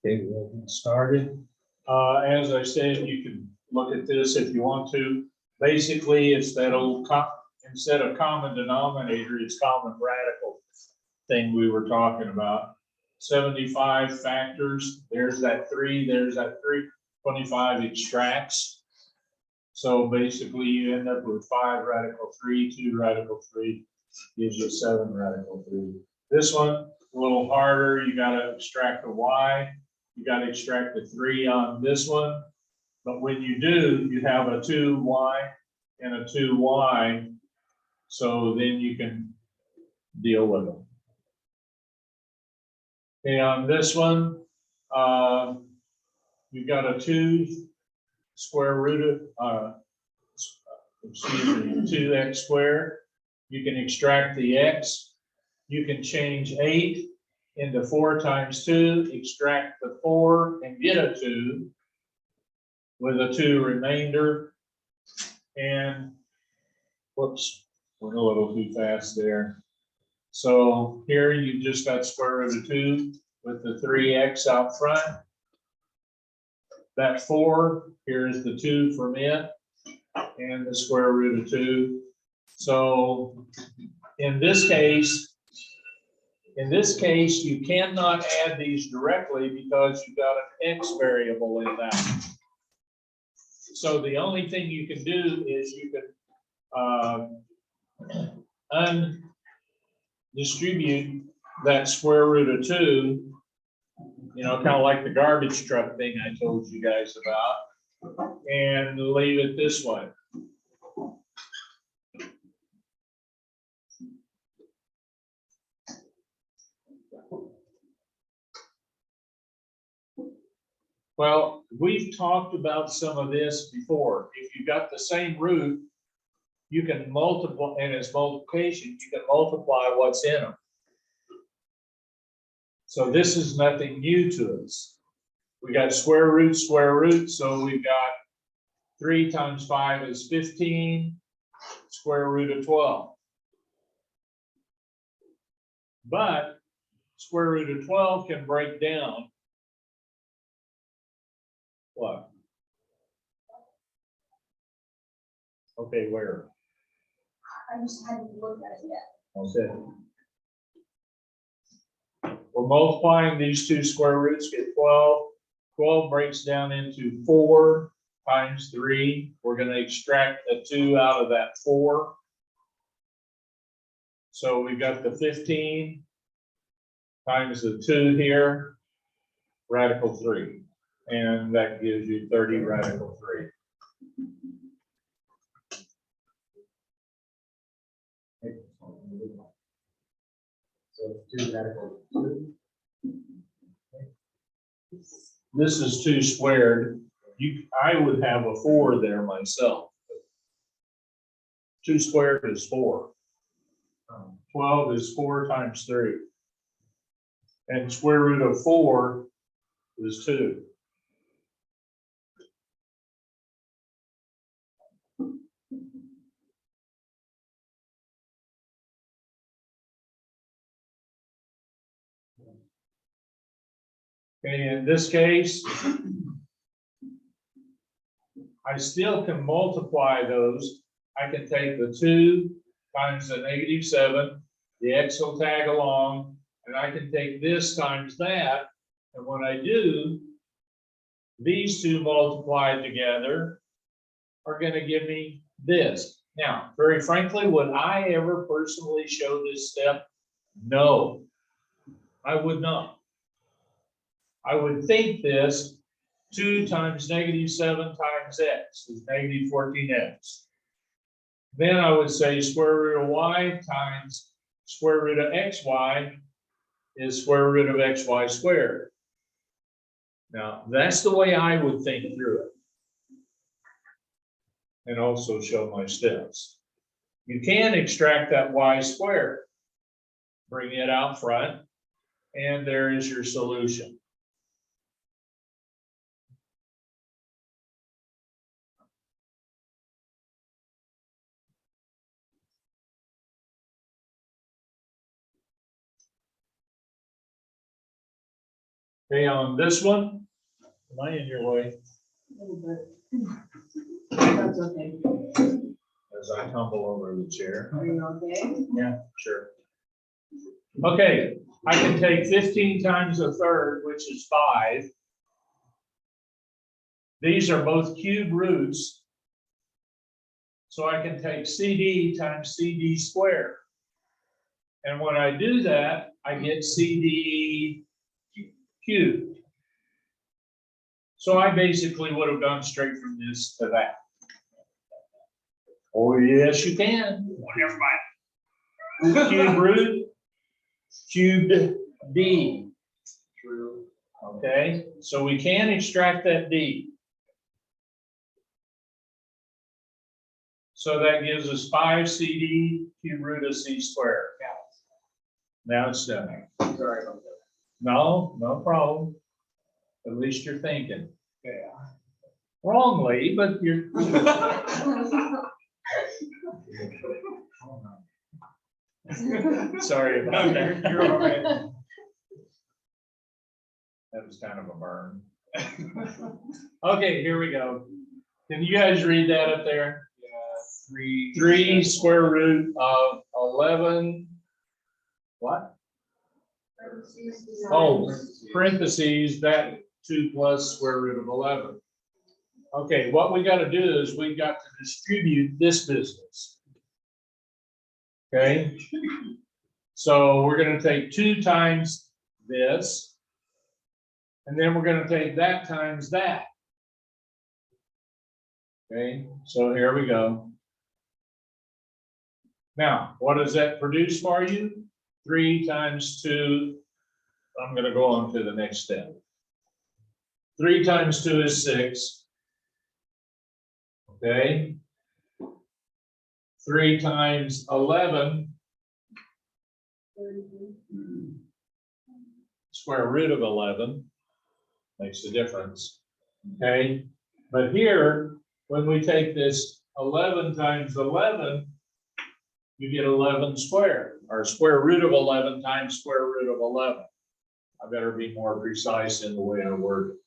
Okay, we'll get started. As I said, you can look at this if you want to. Basically, it's that old, instead of common denominator, it's common radical thing we were talking about. 75 factors, there's that 3, there's that 3. 25 extracts. So basically, you end up with 5 radical 3, 2 radical 3, gives you 7 radical 3. This one, a little harder. You got to extract the y. You got to extract the 3 on this one. But when you do, you have a 2y and a 2y. So then you can deal with them. Okay, on this one, you've got a 2 square root of, 2x squared. You can extract the x. You can change 8 into 4 times 2, extract the 4 and get a 2 with a 2 remainder. And whoops, went a little too fast there. So here you just got square root of 2 with the 3x out front. That 4, here's the 2 from it, and the square root of 2. So in this case, you cannot add these directly because you've got an x variable in that. So the only thing you can do is you can undistribute that square root of 2, you know, kind of like the garbage truck thing I told you guys about, and leave it this way. Well, we've talked about some of this before. If you've got the same root, you can multiply, and it's multiplication, you can multiply what's in them. So this is nothing new to us. We got square root, so we've got 3 times 5 is 15, square root of 12. But square root of 12 can break down what? Okay, where? I just hadn't looked at it yet. Okay. We're multiplying these two square roots, get 12. 12 breaks down into 4 times 3. We're going to extract the 2 out of that 4. So we've got the 15 times the 2 here, radical 3. And that gives you 30 radical 3. So 2 radical 2. This is 2 squared. I would have a 4 there myself. 2 squared is 4. 12 is 4 times 3. And square root of 4 is 2. Okay, in this case, I still can multiply those. I can take the 2 times the -7, the x will tag along, and I can take this times that. And when I do, these two multiplied together are going to give me this. Now, very frankly, would I ever personally show this step? No, I would not. I would think this 2 times -7 times x is -14x. Then I would say square root of y times square root of xy is square root of xy squared. Now, that's the way I would think through it. And also show my steps. You can extract that y squared, bring it out front, and there is your solution. Okay, on this one, am I in your way A little bit. That's okay. as I tumble over the chair? Are you okay? Yeah, sure. Okay, I can take 15 times a third, which is 5. These are both cube roots. So I can take CD times CD squared. And when I do that, I get CD cubed. So I basically would have gone straight from this to that. Oh, yes, you can. Cube root, cubed D. True. Okay, so we can extract that D. So that gives us 5 CD cube root of C squared. Now it's done. Sorry about that. No, no problem. At least you're thinking. Yeah. Wrongly, but you're. Sorry about No, that. you're all right. That was kind of a burn. Okay, here we go. Can you guys read that up there? 3 square root of 11. What? Oh, parentheses, that 2 plus square root of 11. Okay, what we got to do is we got to distribute this business. Okay, so we're going to take 2 times this, and then we're going to take that times that. Okay, so here we go. Now, what does that produce for you? 3 times 2. I'm going to go on to the next step. 3 times 2 is 6. Okay. 3 times 11. Square root of 11 makes a difference. Okay. But here, when we take this 11 times 11, you get 11 squared, or square root of 11 times square root of 11. I better be more precise in the way I word it.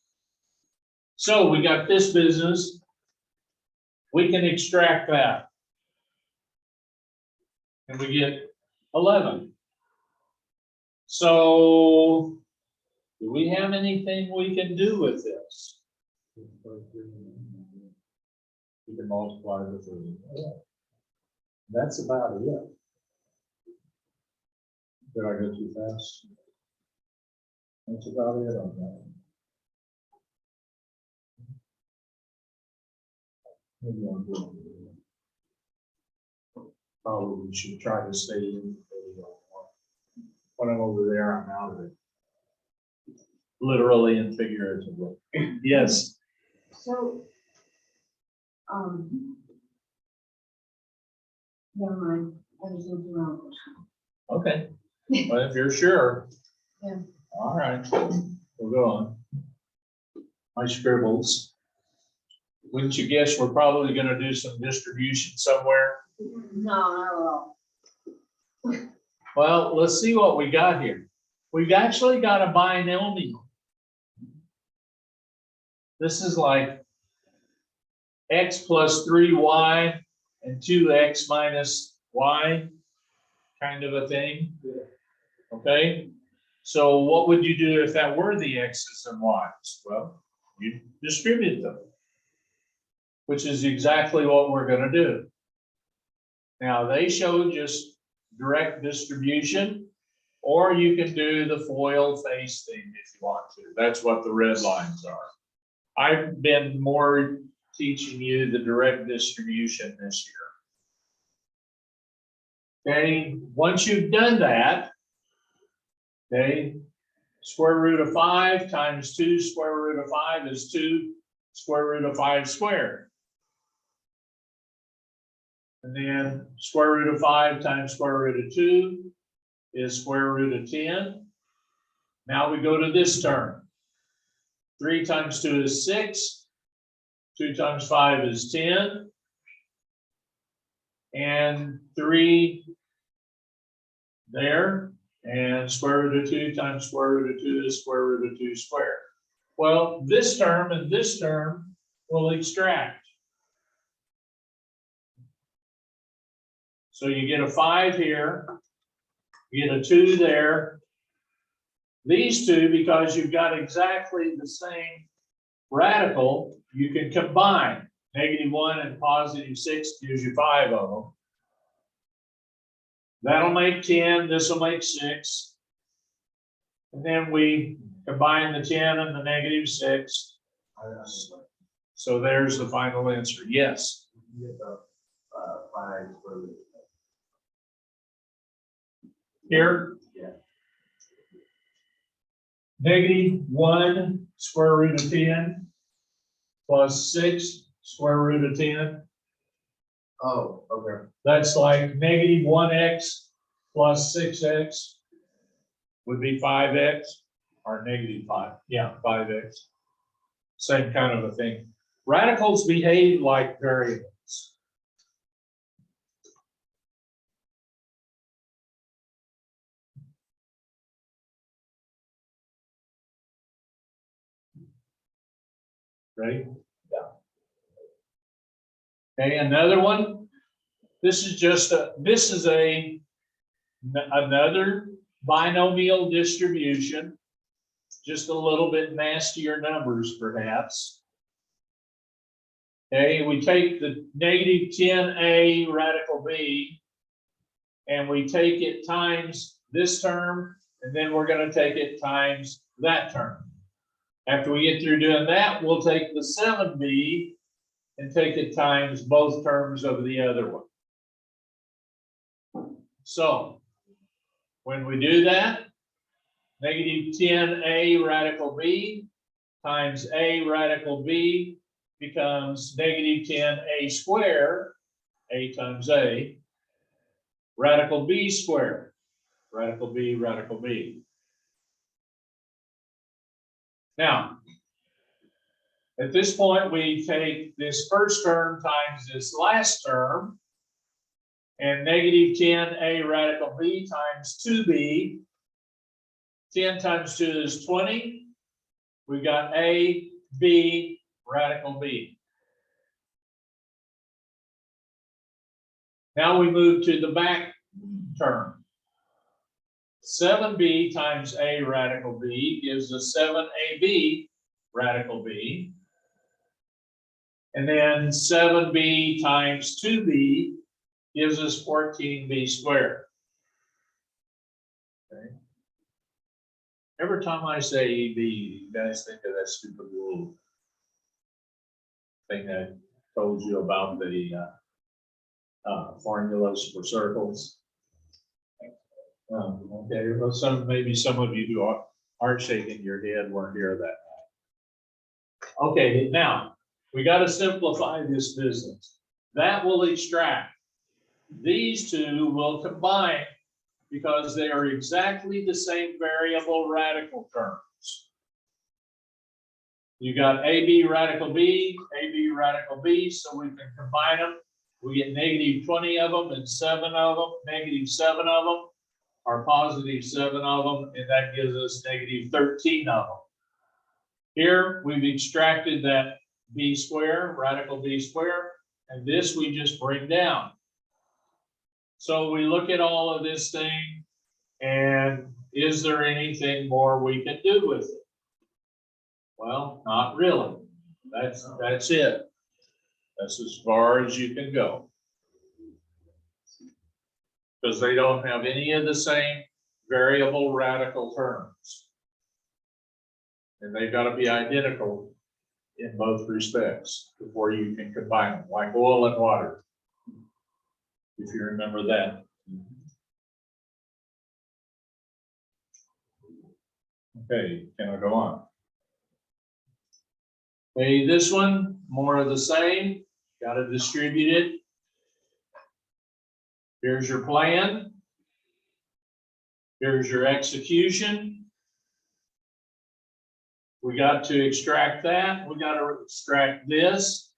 So we got this business. We can extract that. And we get 11. So do we have anything we can do with this? You can multiply the 3. That's about it. Did I go too fast? That's about it on that. Maybe I'll do it. Probably we should try to stay in. When I'm over there, I'm out of it. Literally and figuratively. Yes. So, never mind, I was looking around. Okay. Well, if you're sure. Yeah. All right. We'll go on. My scribbles. Wouldn't you guess we're probably going to do some distribution somewhere? No, not at all. Well, let's see what we got here. We've actually got a binomial. This is like x plus 3y and 2x minus y kind of a thing. Okay, so what would you do if that were the x's and y's? Well, you distribute them, which is exactly what we're going to do. Now, they show just direct distribution, or you can do the FOIL face thing if you want to. That's what the red lines are. I've been more teaching you the direct distribution this year. Okay, once you've done that, okay, square root of 5 times 2 square root of 5 is 2 square root of 5 squared. And then square root of 5 times square root of 2 is square root of 10. Now we go to this term. 3 times 2 is 6. 2 times 5 is 10. And 3 there And square root of 2 times square root of 2 is square root of 2 squared. Well, this term and this term will extract. So you get a 5 here, you get a 2 there. These two, because you've got exactly the same radical, you can combine. -1 and +6 gives you 5 of them. That'll make 10, this will make 6. And then we combine the 10 and the -6. So there's the final answer, yes. You get the 5 square root. Here, Yeah. -1 square root of 10 plus 6 square root of 10. Oh, okay. That's like -1x plus 6x would be 5x, or -5, yeah, 5x. Same kind of a thing. Radicals behave like variables. Right? Yeah. Okay, another one. This is just another binomial distribution, just a little bit nastier numbers perhaps. Okay, we take the -10a radical b and we take it times this term, and then we're going to take it times that term. After we get through doing that, we'll take the 7b and take it times both terms of the other one. So when we do that, -10a radical b times a radical b becomes -10a squared, a times a, radical b squared, radical b, radical b. Now, at this point, we take this first term times this last term, and -10a radical b times 2b. 10 times 2 is 20. We've got a, b, radical b. Now we move to the back term. 7b times a radical b gives us 7ab radical b. And then 7b times 2b gives us 14b squared. Okay. Every time I say EB, you guys think of that stupid little thing I told you about the formulas for circles. Okay, well, maybe some of you who aren't shaking your head weren't here that night. Okay, now we got to simplify this business. That will extract. These two will combine because they are exactly the same variable radical terms. You got AB radical B, so we can combine them. We get -20 of them and 7 of them, -7 of them, or +7 of them, and that gives us -13 of them. Here, we've extracted that b squared, radical b squared, and this we just bring down. So we look at all of this thing, and is there anything more we can do with it? Well, not really. That's it. That's as far as you can go. Because they don't have any of the same variable radical terms. And they've got to be identical in both respects before you can combine them, like oil and water, if you remember that. Okay, can I go on? Okay, this one, more of the same, got to distribute it. Here's your plan. Here's your execution. We got to extract that. We got to extract this.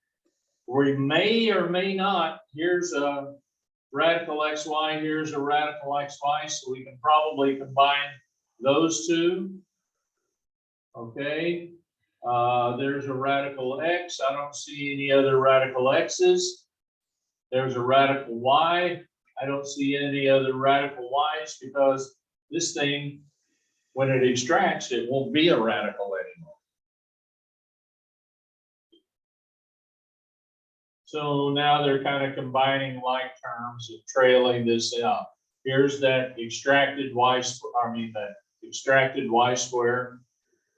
We may or may not, here's radical xy, here's a radical xy, so we can probably combine those two. Okay, there's a radical x. I don't see any other radical x's. There's a radical y. I don't see any other radical y's because this thing, when it extracts, it won't be a radical anymore. So now they're kind of combining like terms and trailing this out. Here's that extracted y, that extracted y square.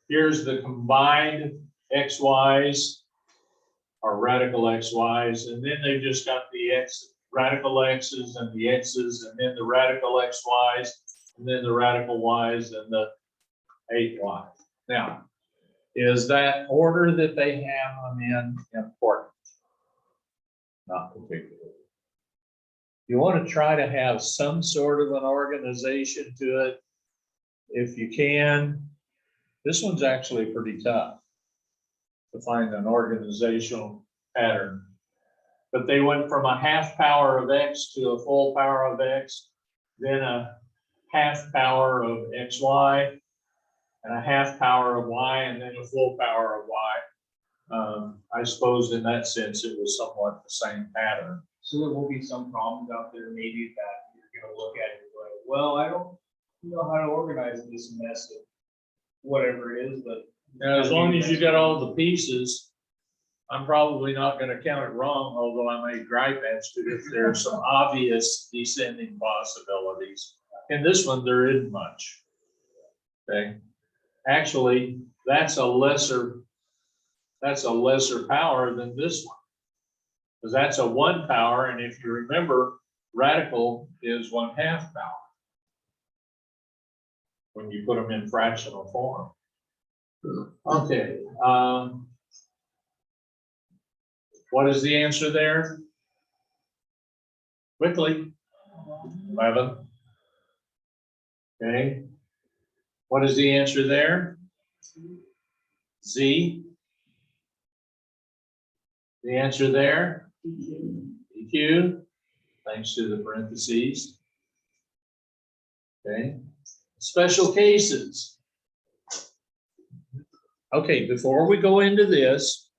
Here's the combined xy's, or radical xy's, and then they've just got the radical x's and the x's, and then the radical xy's, and then the radical y's and the 8y. Now, is that order that they have them in important? Not particularly. You want to try to have some sort of an organization to it if you can. This one's actually pretty tough to find an organizational pattern. But they went from a half power of x to a full power of x, then a half power of xy, and a half power of y, and then a full power of y. I suppose in that sense, it was somewhat the same pattern. So there will be some problems out there, maybe that you're gonna look at it and go, well, I don't know how to organize this mess of whatever it is, but. Now, as long as you got all the pieces, I'm probably not gonna count it wrong, although I may gripe at you if there are some obvious descending possibilities. In this one, there isn't much. Okay. Actually, that's a lesser power than this one. Because that's a 1 power, and if you remember, radical is 1/2 power when you put them in fractional form. Okay. What is the answer there? Quickly. 11. Okay. What is the answer there? Z. The answer there? EQ. Thanks to the parentheses. Okay. Special cases. Okay, before we go into this,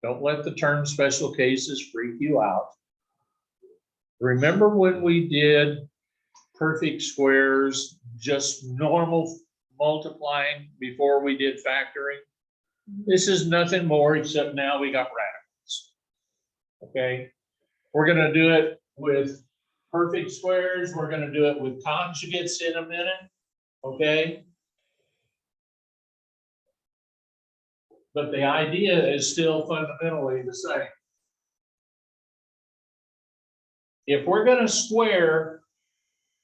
don't let the term special cases freak you out. Remember when we did perfect squares, just normal multiplying before we did factoring? This is nothing more except now we got radicals. Okay, we're going to do it with perfect squares. We're going to do it with conjugates in a minute. Okay. But the idea is still fundamentally the same. If we're going to square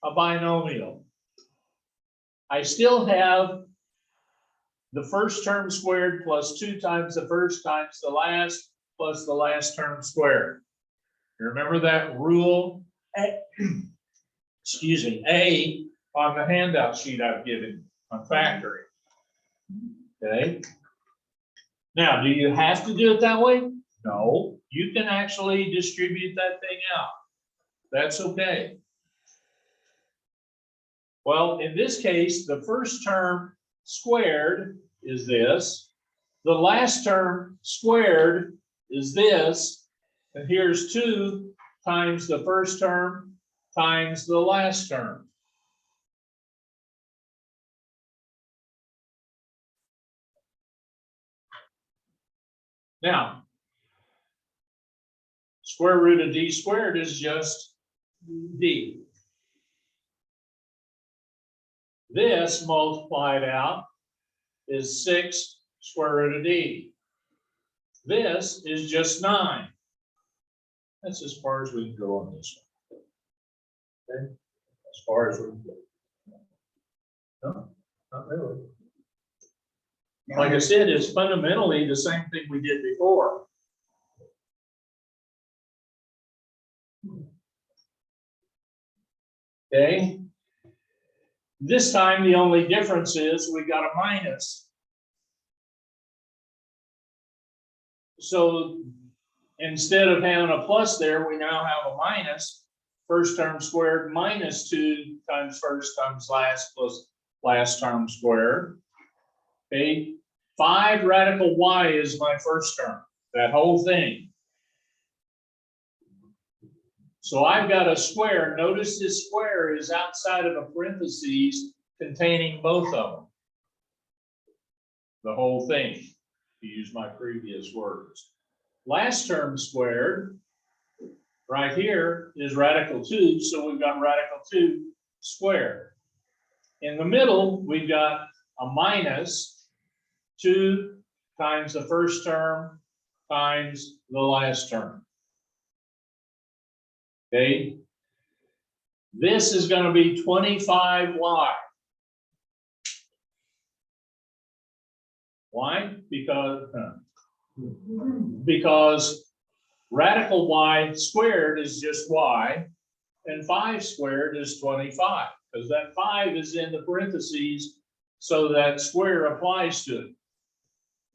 a binomial, I still have the first term squared plus 2 times the first times the last plus the last term squared. You remember that rule? Excuse me, A on the handout sheet I've given on factoring. Okay. Now, do you have to do it that way? No, you can actually distribute that thing out. That's okay. Well, in this case, the first term squared is this. The last term squared is this. And here's 2 times the first term times the last term. Now, square root of d squared is just d. This multiplied out is 6 square root of d. This is just 9. That's as far as we can go on this one. Okay? As far as we can go. No, not really. Like I said, it's fundamentally the same thing we did before. Okay. This time, the only difference is we got a minus. So instead of having a plus there, we now have a minus. First term squared minus 2 times first times last plus last term squared. Okay, 5 radical y is my first term, that whole thing. So I've got a square. Notice this square is outside of a parentheses containing both of them. The whole thing, to use my previous words. Last term squared, right here, is radical 2, so we've got radical 2 squared. In the middle, we've got a minus 2 times the first term times the last term. Okay, this is going to be 25y. Why? Because radical y squared is just y, and 5 squared is 25, because that 5 is in the parentheses, so that square applies to it.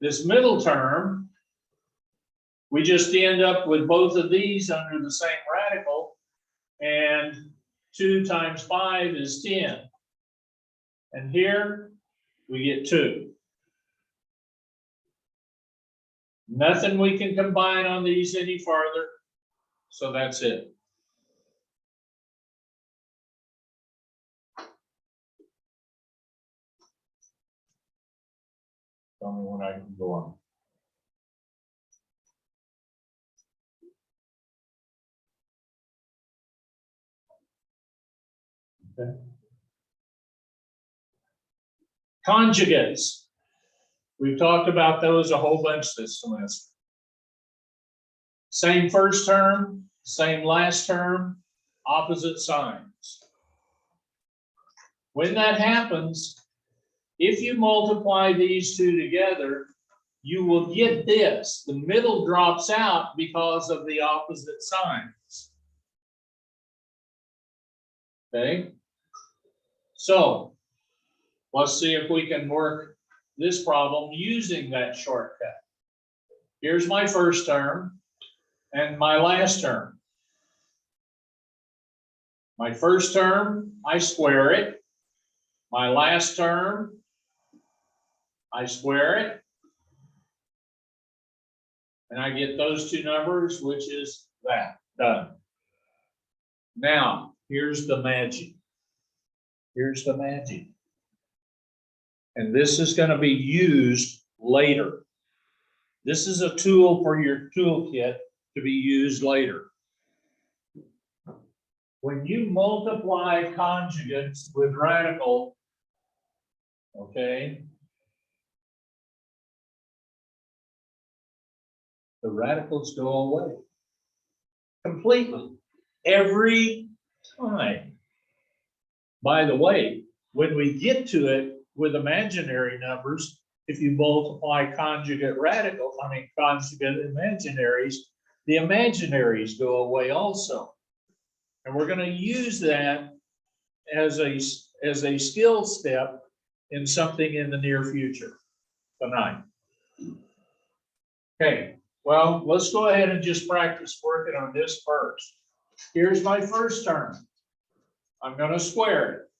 This middle term, we just end up with both of these under the same radical, and 2 times 5 is 10. And here we get 2. Nothing we can combine on these any farther, so that's it. Tell me when I can go on. Okay. Conjugates. We've talked about those a whole bunch this semester. Same first term, same last term, opposite signs. When that happens, if you multiply these two together, you will get this. The middle drops out because of the opposite signs. Okay? So, let's see if we can work this problem using that shortcut. Here's my first term and my last term. My first term, I square it. My last term, I square it. And I get those two numbers, which is that. Done. Now, here's the magic. Here's the magic. And this is going to be used later. This is a tool for your toolkit to be used later. When you multiply conjugates with radical, okay, the radicals go away completely every time. By the way, when we get to it with imaginary numbers, if you multiply conjugate radicals, conjugate imaginaries, the imaginaries go away also. And we're going to use that as a skill step in something in the near future tonight. Okay, well, let's go ahead and just practice working on this first. Here's my first term. I'm going to square it.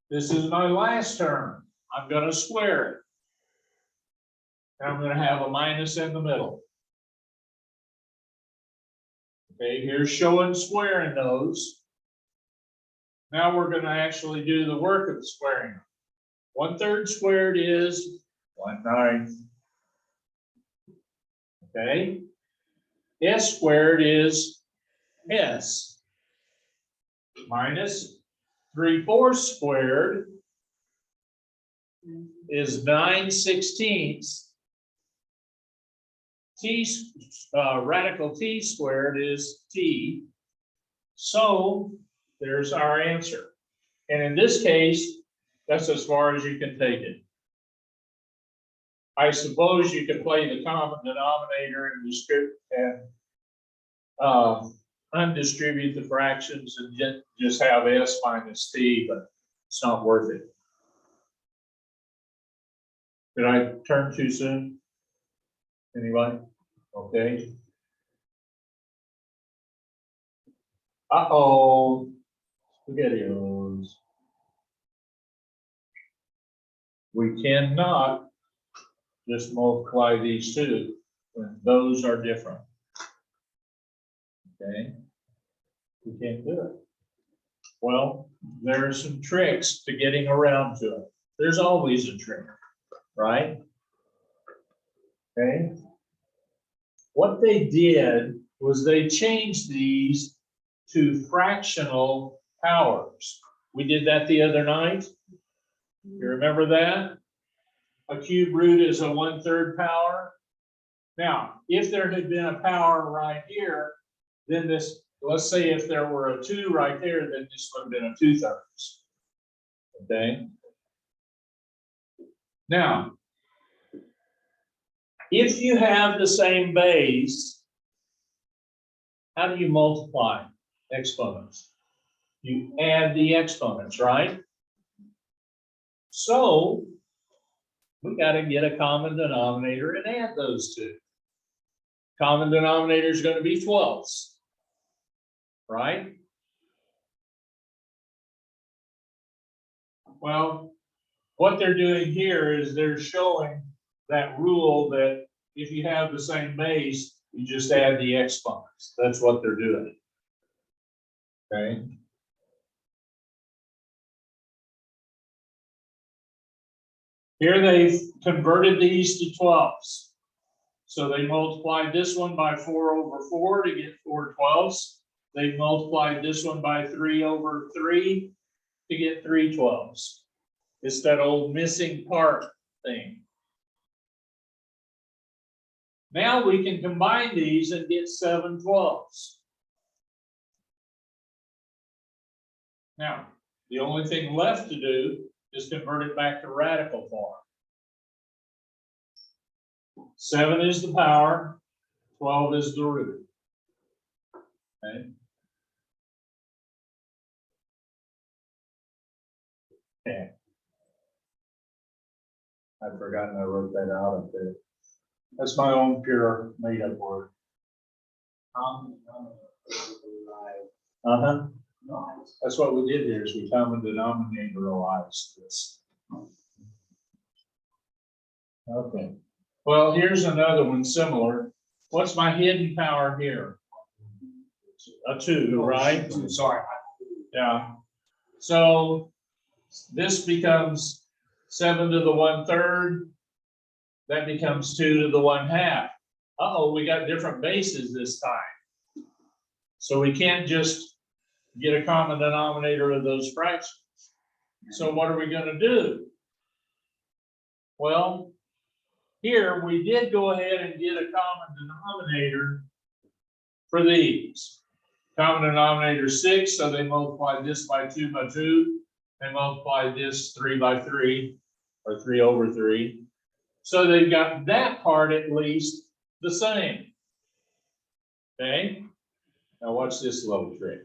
This is my last term. I'm going to square it. And I'm going to have a minus in the middle. Okay, here's showing squaring those. Now we're going to actually do the work of the squaring. 1/3 squared is 1/9. Okay. S squared is S. Minus 3/4 squared is 9/16. Radical T squared is T. So there's our answer. And in this case, that's as far as you can take it. I suppose you could play the common denominator and undistribute the fractions and just have S minus T, but it's not worth it. Did I turn too soon? Anybody? Okay. Uh-oh, SpaghettiOs. We cannot just multiply these two when those are different. Okay, we can't do it. Well, there are some tricks to getting around to it. There's always a trick, right? Okay. What they did was they changed these to fractional powers. We did that the other night. You remember that? A cube root is a 1/3 power. Now, if there had been a power right here, then this, let's say if there were a 2 right there, then this would have been a 2/3. Okay. Now, if you have the same base, how do you multiply exponents? You add the exponents, right? So we got to get a common denominator and add those two. Common denominator is going to be 12ths, right? Well, what they're doing here is they're showing that rule that if you have the same base, you just add the exponents. That's what they're doing. Okay. Here they've converted these to 12ths. So they multiplied this one by 4/4 to get 4/12. They multiplied this one by 3/3 to get 3/12. It's that old missing part thing. Now we can combine these and get 7/12. Now, the only thing left to do is convert it back to radical form. 7 is the power, 12 is the root. Okay. Okay. I've forgotten I wrote that out up there. That's my own pure made up word. Uh-huh. That's what we did here is we common denominatoralized this. Okay. Well, here's another one similar. What's my hidden power here? A 2, right? Sorry. Yeah. So this becomes 7 to the 1/3. That becomes 2 to the 1/2. Uh-oh, we got different bases this time. So we can't just get a common denominator of those fractions. So what are we going to do? Well, here we did go ahead and get a common denominator for these. Common denominator 6, so they multiplied this by 2 by 2. They multiplied this 3 by 3, or 3/3. So they've got that part at least the same. Okay? Now watch this little trick.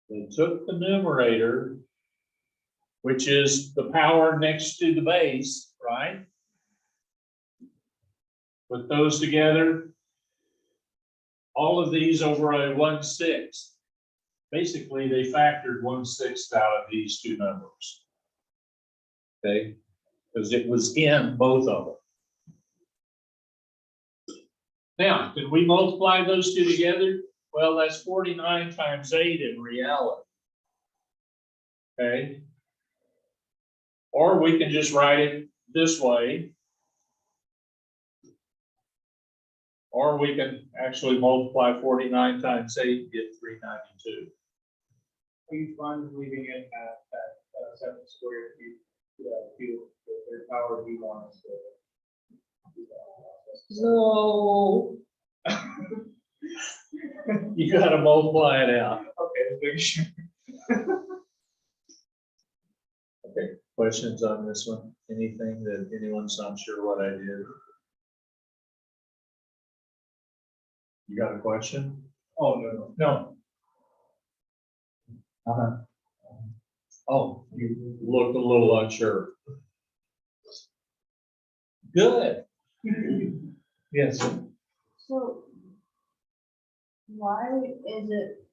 They took the numerator, which is the power next to the base, right? Put those together. All of these over a 1/6. Basically, they factored 1/6 out of these two numbers. Okay? Because it was in both of them. Now, can we multiply those two together? Well, that's 49 times 8 in reality. Okay? Or we can just write it this way. Or we can actually multiply 49 times 8 and get 392. Are you fine with leaving it at 7 squared cube, the third power B1 is No. You gotta multiply it out. Okay, big sure. Okay, questions on this one? Anything that anyone's not sure what I did? You got a question? Oh, no. No. Uh-huh. Oh, you looked a little unsure. Good. Yes. So why is it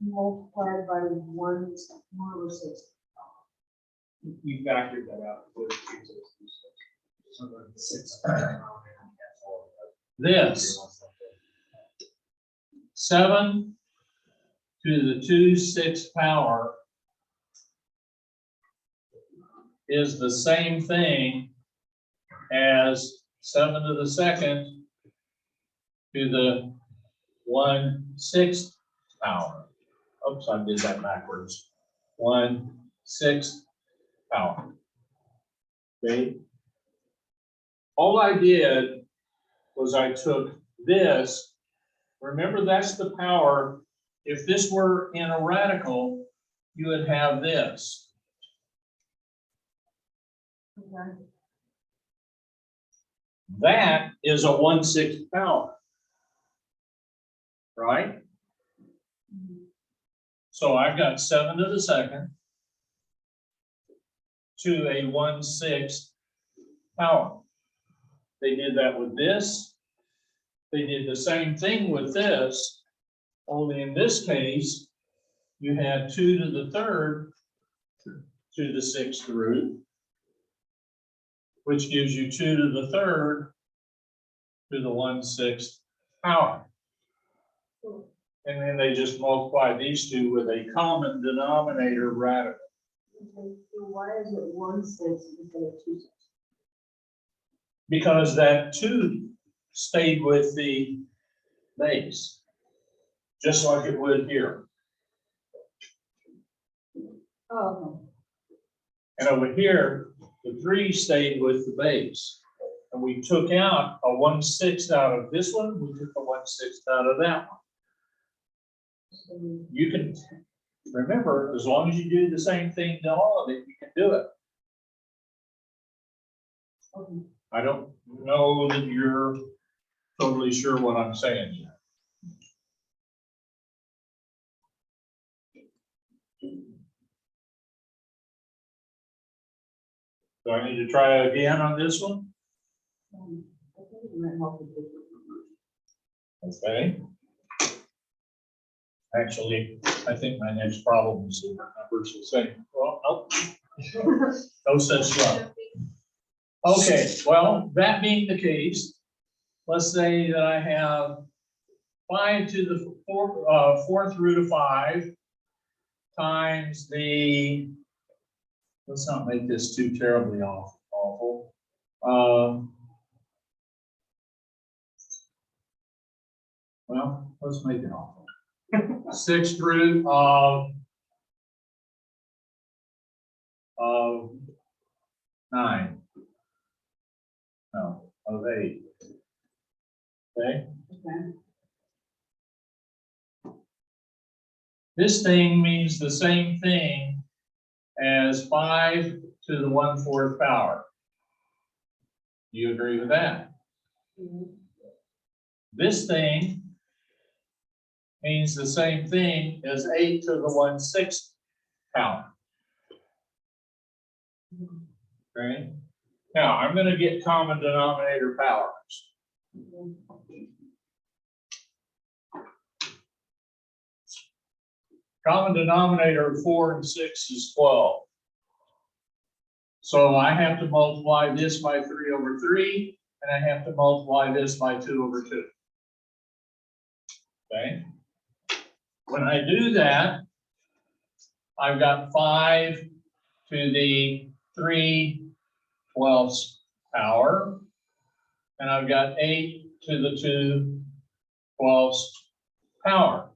multiplied by 1/6? You factored that out. With This 7 to the 2/6 power is the same thing as 7 to the second to the 1/6 power. Oops, I did that backwards. 1/6 power. Okay. All I did was I took this. Remember, that's the power. If this were in a radical, you would have this. Okay. That is a 1/6 power. Right? So I've got 7 to the second to a 1/6 power. They did that with this. They did the same thing with this, only in this case, you had 2 to the third to the 6th root, which gives you 2 to the third to the 1/6 power. And then they just multiply these two with a common denominator radical. Okay, so why is it 1/6 instead of 2/6? Because that 2 stayed with the base, just like it would here. Oh, And over here, the 3 stayed with the base. And we took out a 1/6 out of this one, we took a 1/6 out of that one. okay. You can, remember, as long as you do the same thing to all of it, you can do it. Okay. I don't know that you're totally sure what I'm saying yet. Do I need to try again on this one? I think it might help with different numbers. Okay. Actually, I think my next problem is the numbers the same. Well, nope. No such luck. Okay, well, that being the case, let's say that I have 5 to the fourth root of 5 times the, let's not make this too terribly awful. Well, let's make it awful. 6th root of 9. No, of 8. Okay. Okay. This thing means the same thing as 5 to the 1/4 power. Do you agree with that? Mhm. This thing means the same thing as 8 to the 1/6 power. Okay. Now I'm going to get common denominator powers. Common denominator of 4 and 6 is 12. So I have to multiply this by 3/3, and I have to multiply this by 2/2. Okay. When I do that, I've got 5 to the 3/12 power, and I've got 8 to the 2/12 power.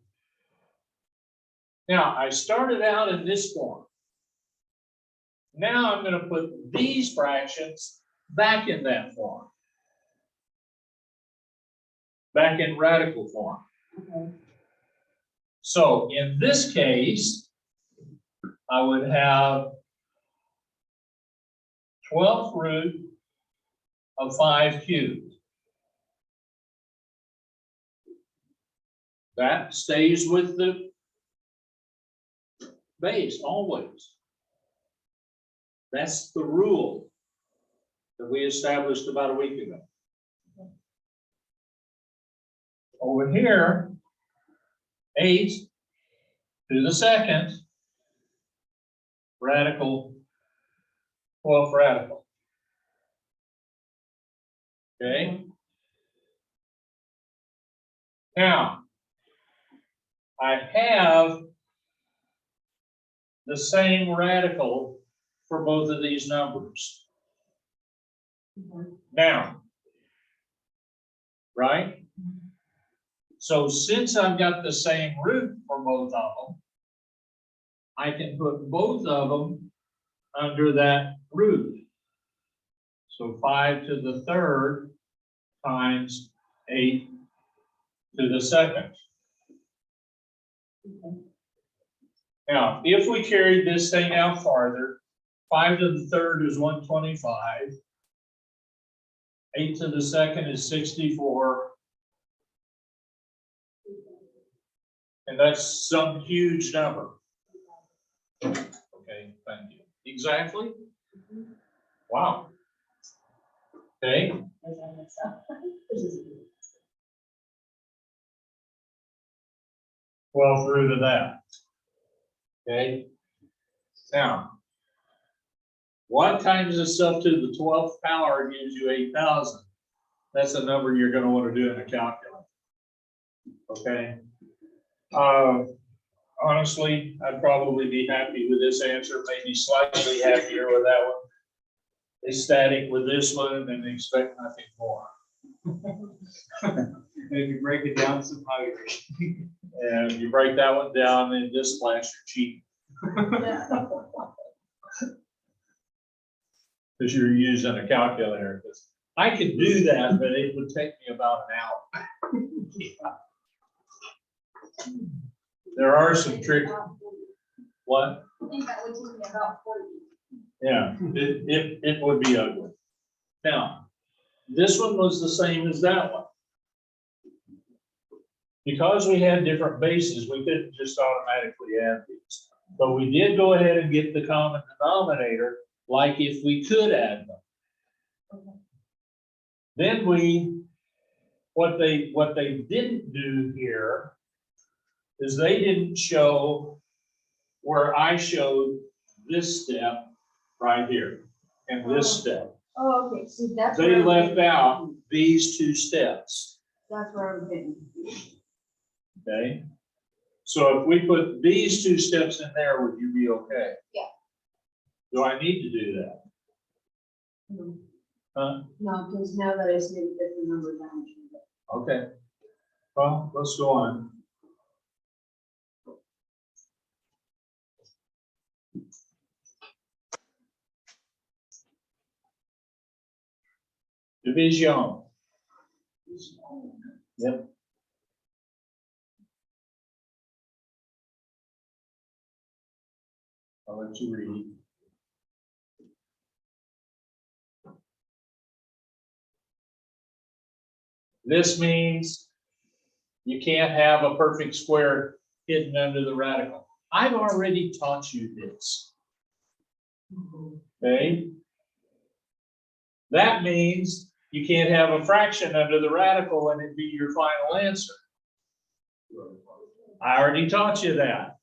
Now, I started out in this form. Now I'm going to put these fractions back in that form. Back in radical form. Okay. So in this case, I would have 12th root of 5 cubed. That stays with the base always. That's the rule that we established about a week ago. over here, 8 to the second radical, 12th radical. Okay? Now, I have the same radical for both of these numbers. Now, right? So since I've got the same root for both of them, I can put both of them under that root. So 5 to the third times 8 to the second. Now, if we carried this thing out farther, 5 to the third is 125. 8 to the second is 64. And that's some huge number. Okay, thank you. Exactly? Wow. Okay. Well, through to that. Okay. Now, what times this stuff to the 12th power gives you 8,000? That's a number you're going to want to do in a calculator. Okay. Honestly, I'd probably be happy with this answer, maybe slightly happier with that one. Ecstatic with this one and expect nothing more. And if you break it down, some higher. And you break that one down and just flash your cheek because you're using a calculator. I could do that, but it would take me about an hour. There are some tricks. What? I think that would take me about 40. Yeah, it would be ugly. Now, this one was the same as that one. Because we had different bases, we couldn't just automatically add these. But we did go ahead and get the common denominator, like if we could add them. Then what they didn't do here is they didn't show where I showed this step right here and this step. Oh, okay, see, that's. They where I'm left getting- out these two steps, That's where I'm getting. okay? So if we put these two steps in there, would you be okay? Yeah. Do I need to do that? No, Huh? because now that I see the different number down. Okay. Well, let's go on. Division. Yep. I'll let you read. This means you can't have a perfect square hidden under the radical. I've already taught you this. Okay? That means you can't have a fraction under the radical and it'd be your final answer. I already taught you that.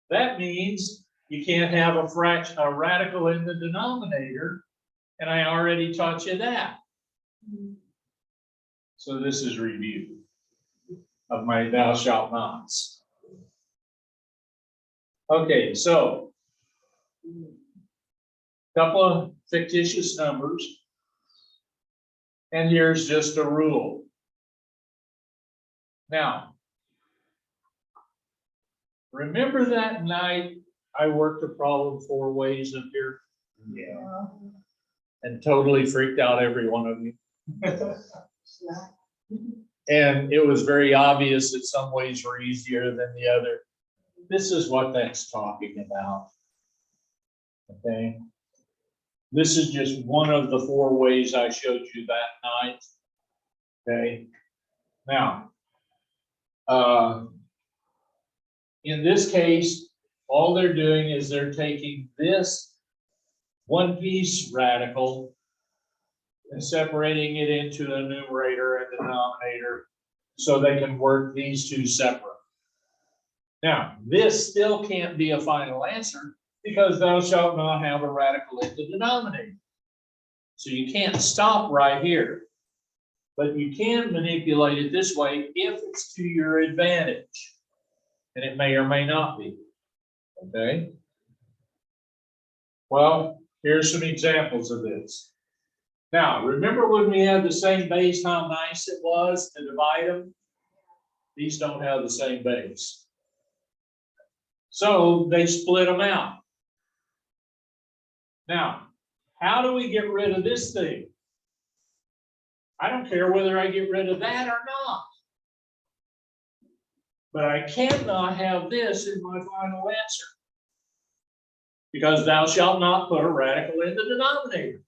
That means you can't have a radical in the denominator, and I already taught you that. So this is review of my thou shalt nots. Okay, so couple of fictitious numbers, and here's just a rule. Now, remember that night I worked a problem 4 ways up here? Yeah. And totally freaked out every one of you. And it was very obvious that some ways were easier than the other. This is what that's talking about. Okay. This is just one of the 4 ways I showed you that night. Okay. Now, in this case, all they're doing is they're taking this one piece radical and separating it into a numerator and denominator So they can work these two separate. Now, this still can't be a final answer because thou shalt not have a radical in the denominator. So you can't stop right here. But you can manipulate it this way if it's to your advantage. And it may or may not be. Okay? Well, here's some examples of this. Now, remember when we had the same base, how nice it was to divide them? These don't have the same base. So they split them out. Now, how do we get rid of this thing? I don't care whether I get rid of that or not. But I cannot have this in my final answer. Because thou shalt not put a radical in the denominator.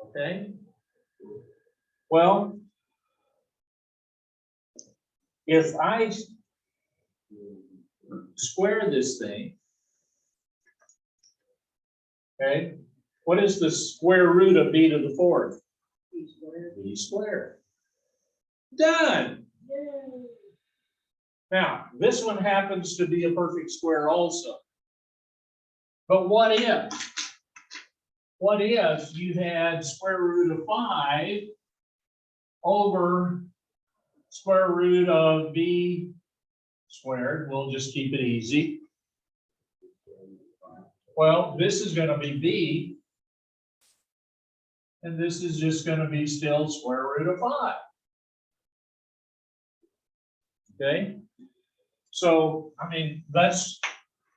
Okay? Well, if I square this thing, okay, what is the square root of b to the fourth? B squared. Done. Yay. Now, this one happens to be a perfect square also. But what if? What if you had square root of 5 over square root of b squared? We'll just keep it easy. Well, this is going to be b. And this is just going to be still square root of 5. Okay? So, I mean, that's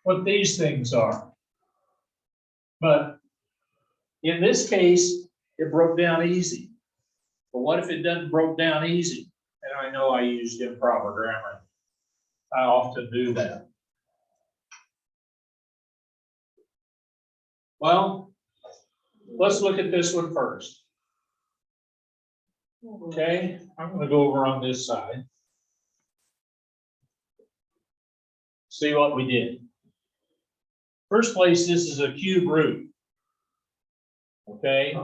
what these things are. But in this case, it broke down easy. But what if it doesn't broke down easy? And I know I used improper grammar. I often do that. Well, let's look at this one first. Okay, I'm going to go over on this side. See what we did. First place, this is a cube root. Okay,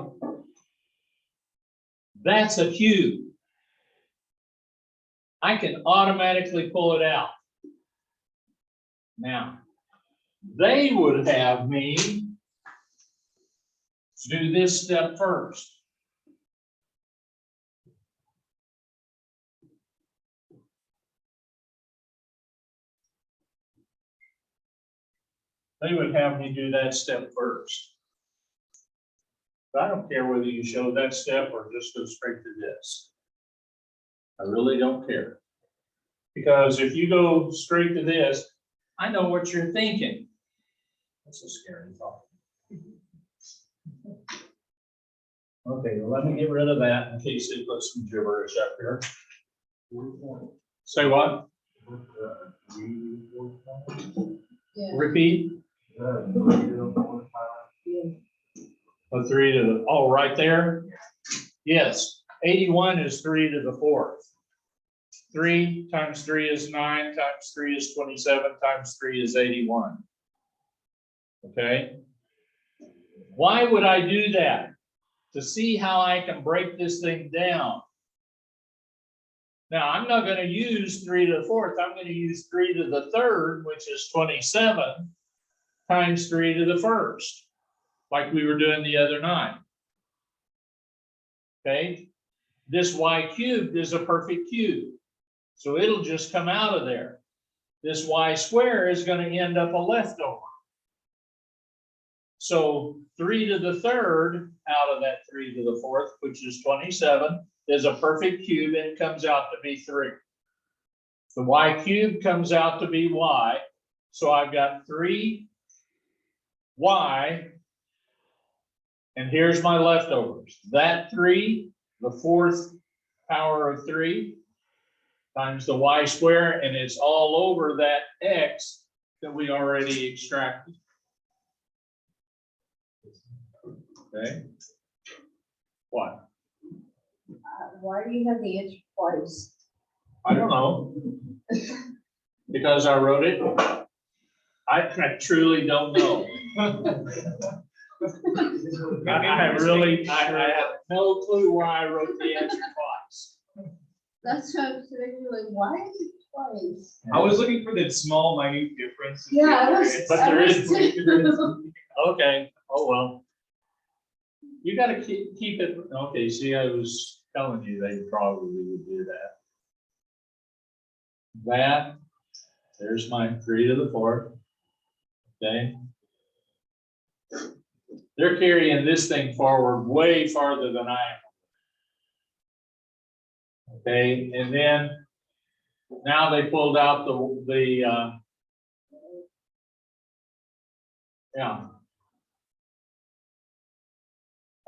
that's a cube. I can automatically pull it out. Now, they would have me do this step first. They would have me do that step first. But I don't care whether you show that step or just go straight to this. I really don't care. Because if you go straight to this, I know what you're thinking. That's a scary thought. Okay, well, let me get rid of that in case it puts some gibberish up here. Say what? Yeah. Repeat. Yeah. A 3 to the, oh, right there? Yes, 81 is 3 to the 4th. 3 times 3 is 9, times 3 is 27, times 3 is 81. Okay? Why would I do that? To see how I can break this thing down. Now, I'm not going to use 3 to the 4th. I'm going to use 3 to the 3rd, which is 27, times 3 to the 1st, like we were doing the other night. Okay? This y cubed is a perfect cube. So it'll just come out of there. This y square is going to end up a leftover. So 3 to the 3rd out of that 3 to the 4th, which is 27, is a perfect cube and it comes out to be 3. The y cubed comes out to be y. So I've got 3y, and here's my leftovers. That 3, the 4th power of 3, times the y square, and it's all over that x that we already extracted. Okay. What? Why do you have the answer twice? I don't know. Because I wrote it. I truly don't know. I have no clue why I wrote the answer twice. That's what I'm sitting here like, why is it twice? I was looking for that small minute difference. Yeah, I was. But there I was is- too. Okay, oh well. You gotta keep it, okay, see, I was telling you they probably would do that. That, there's my 3 to the 4th. Okay. They're carrying this thing forward way farther than I am. Okay, and then now they pulled out yeah.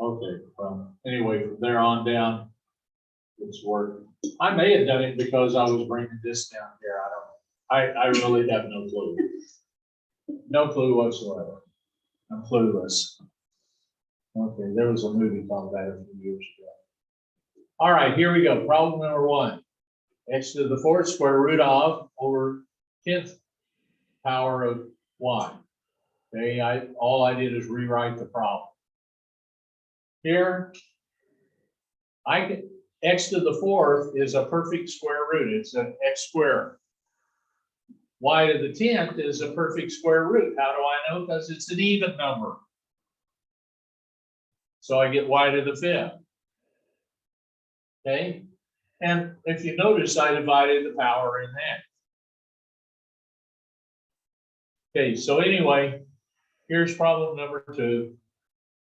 Okay, well, anyway, from there on down, it's worked. I may have done it because I was bringing this down here. I don't know. I really have no clue. No clue whatsoever. I'm clueless. Okay, there was a movie called that a few years ago. All right, here we go. Problem number 1. X to the 4th square root of over 10th power of y. Okay, all I did is rewrite the problem. Here, x to the 4th is a perfect square root. It's an x squared. Y to the 10th is a perfect square root. How do I know? Because it's an even number. So I get y to the 5th. Okay, and if you notice, I divided the power in half. Okay, so anyway, here's problem number 2.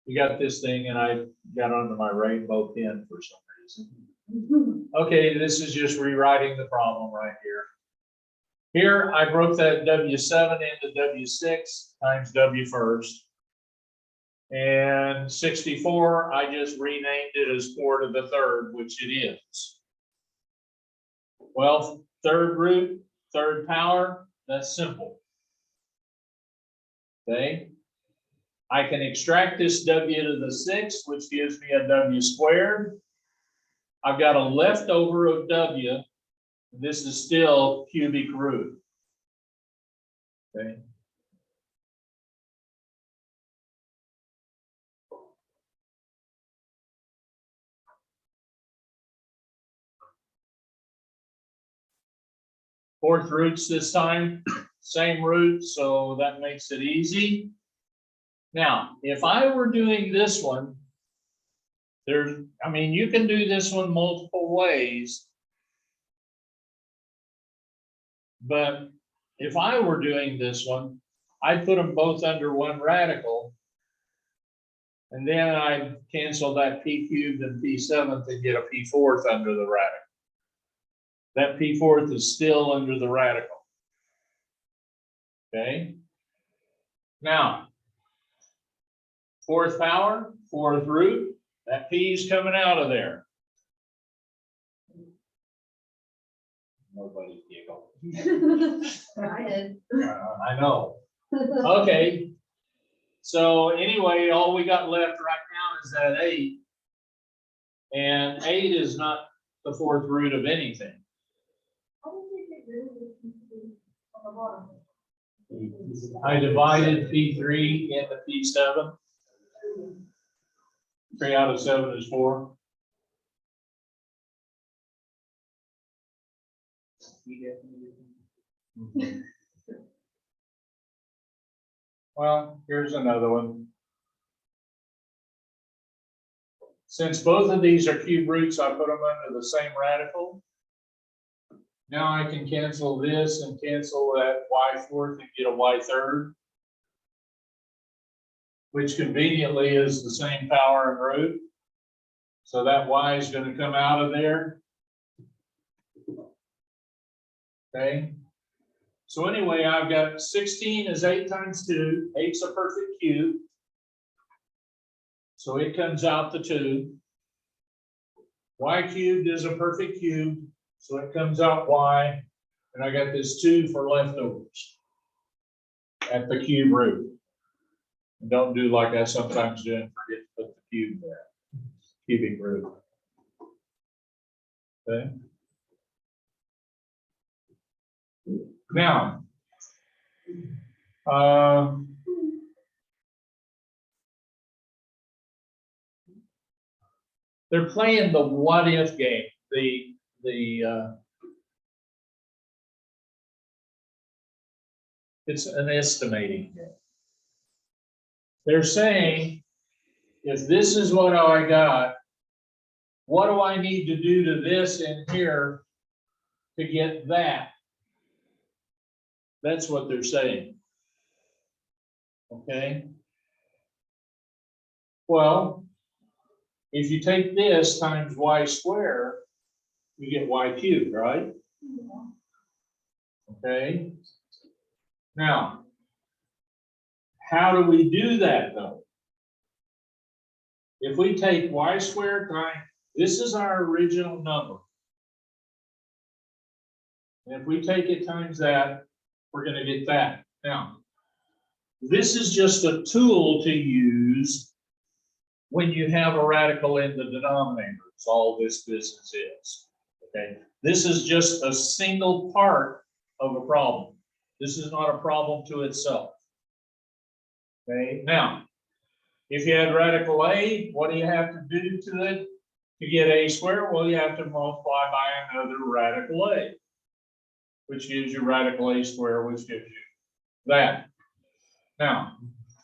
You got this thing, and I got onto my rainbow pen for some reason. Okay, this is just rewriting the problem right here. Here, I broke that W7 into W6 times W first. And 64, I just renamed it as 4 to the 3rd, which it is. Well, 3rd root, 3rd power, that's simple. Okay. I can extract this W to the 6th, which gives me a W squared. I've got a leftover of W. This is still cubic root. Okay. Fourth roots this time, same root, so that makes it easy. Now, if I were doing this one, you can do this one multiple ways. But if I were doing this one, I'd put them both under one radical. And then I'd cancel that p cubed and p7 to get a p4 under the radical. That p4 is still under the radical. Okay. Now, 4th power, 4th root, that p is coming out of there. Nobody giggled. I did. I know. Okay. So anyway, all we got left right now is that 8. And 8 is not the 4th root of anything. How did you get rid of the on the bottom? I divided P3 into P7. 3 out of 7 is 4. Well, here's another one. Since both of these are cube roots, I put them under the same radical. Now I can cancel this and cancel that y4th and get a y3rd, which conveniently is the same power and root. So that y is going to come out of there. Okay. So anyway, I've got 16 is 8 times 2. 8's a perfect cube. So it comes out to 2. Y cubed is a perfect cube. So it comes out y. And I got this 2 for leftovers at the cube root. And don't do like I sometimes do and forget to put the cube there. Cubic root. Okay. Now, they're playing the what if game. it's an estimating game. They're saying, if this is what I got, what do I need to do to this in here to get that? That's what they're saying. Okay. Well, if you take this times y squared, you get y cubed, right? Okay. Now, how do we do that though? If we take y squared times, this is our original number. And if we take it times that, we're going to get that. Now, this is just a tool to use when you have a radical in the denominator. It's all this business is. Okay. This is just a single part of a problem. This is not a problem to itself. Okay. Now, if you had radical A, what do you have to do to it to get A squared? Well, you have to multiply by another radical A, which gives you radical A squared, which gives you that. Now,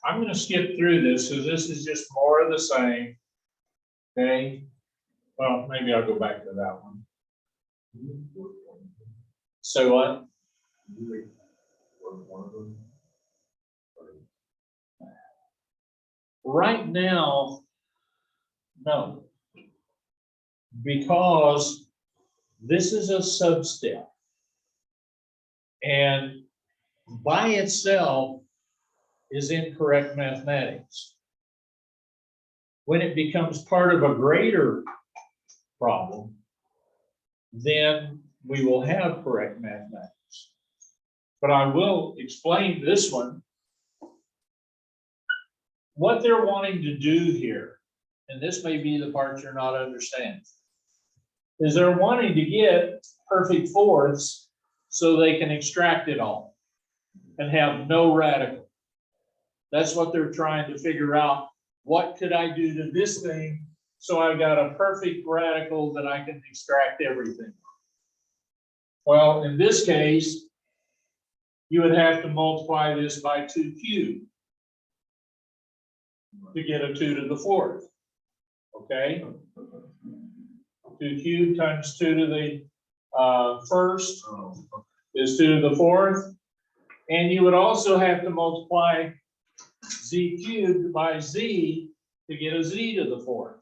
I'm going to skip through this because this is just more of the same. Okay. Well, maybe I'll go back to that one. So what? Right now, no. Because this is a substep. And by itself is incorrect mathematics. When it becomes part of a greater problem, then we will have correct mathematics. But I will explain this one. What they're wanting to do here, and this may be the part you're not understanding, is they're wanting to get perfect fourths so they can extract it all and have no radical. That's what they're trying to figure out. What could I do to this thing so I've got a perfect radical that I can extract everything? Well, in this case, you would have to multiply this by 2 cubed to get a 2 to the fourth. Okay? 2 cubed times 2 to the first is 2 to the fourth. And you would also have to multiply z cubed by z to get a z to the fourth.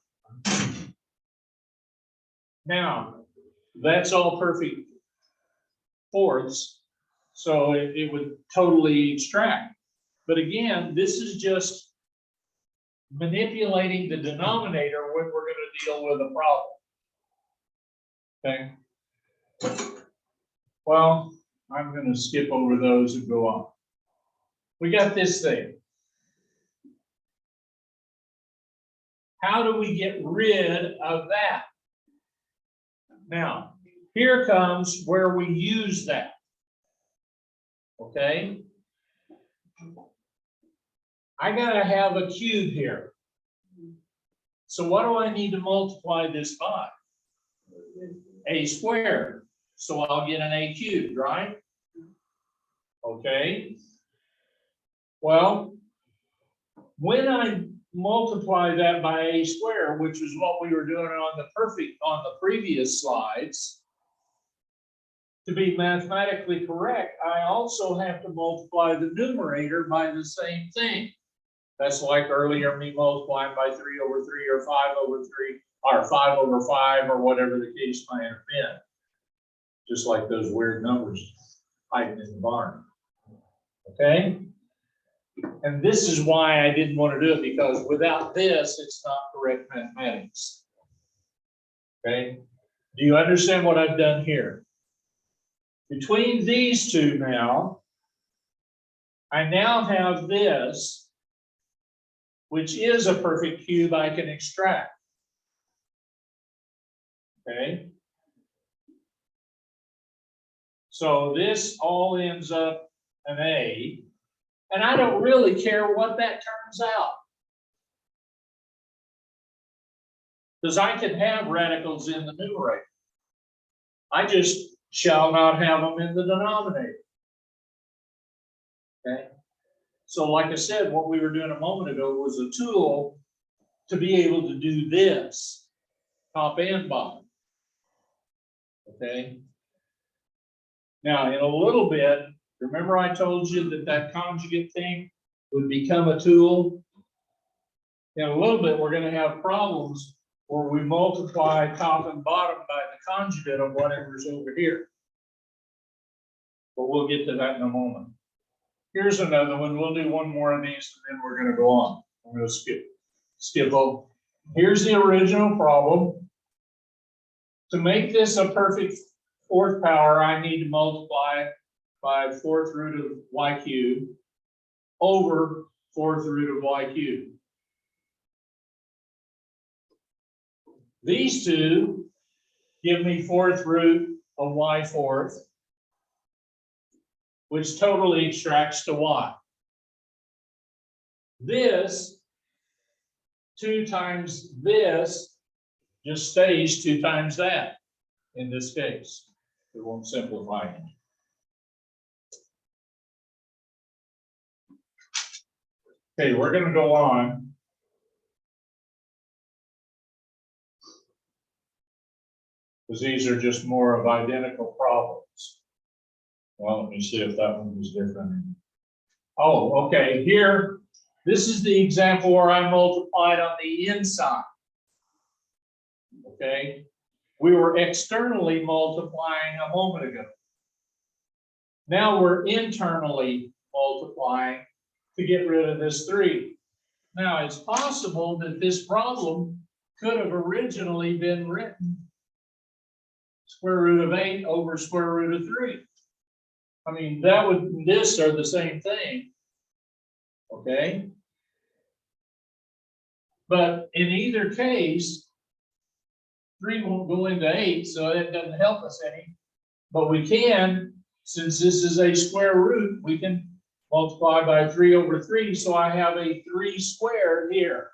Now, that's all perfect fourths, so it would totally extract. But again, this is just manipulating the denominator when we're going to deal with a problem. Okay. Well, I'm going to skip over those and go on. We got this thing. How do we get rid of that? Now, here comes where we use that. Okay. I got to have a cube here. So what do I need to multiply this by? A squared. So I'll get an A cubed, right? Okay. Well, when I multiply that by A squared, which is what we were doing on the previous slides, to be mathematically correct, I also have to multiply the numerator by the same thing. That's like earlier me multiplying by 3 over 3 or 5 over 3 or 5 over 5 or whatever the case might have been. Just like those weird numbers hiding in the barn. Okay? And this is why I didn't want to do it, because without this, it's not correct mathematics. Okay? Do you understand what I've done here? Between these two now, I now have this, which is a perfect cube I can extract. Okay? So this all ends up an A, and I don't really care what that turns out, because I can have radicals in the numerator. I just shall not have them in the denominator. Okay? So like I said, what we were doing a moment ago was a tool to be able to do this, top and bottom. Okay? Now, in a little bit, remember I told you that that conjugate thing would become a tool? In a little bit, we're going to have problems where we multiply top and bottom by the conjugate of whatever's over here. But we'll get to that in a moment. Here's another one. We'll do one more of these and then we're going to go on. I'm going to skip over. Here's the original problem. To make this a perfect fourth power, I need to multiply by fourth root of y cubed over fourth root of y cubed. These two give me fourth root of y fourth, which totally extracts to y. This 2 times this just stays 2 times that in this case. It won't simplify it. Okay, we're going to go on. Because these are just more of identical problems. Well, let me see if that one was different. Oh, okay, here, this is the example where I multiplied on the inside. Okay, we were externally multiplying a moment ago. Now we're internally multiplying to get rid of this 3. Now, it's possible that this problem could have originally been written square root of 8 over square root of 3. I mean, that would, this are the same thing. Okay? But in either case, 3 won't go into 8, so it doesn't help us any. But we can, since this is a square root, we can multiply by 3 over 3, so I have a 3 squared here.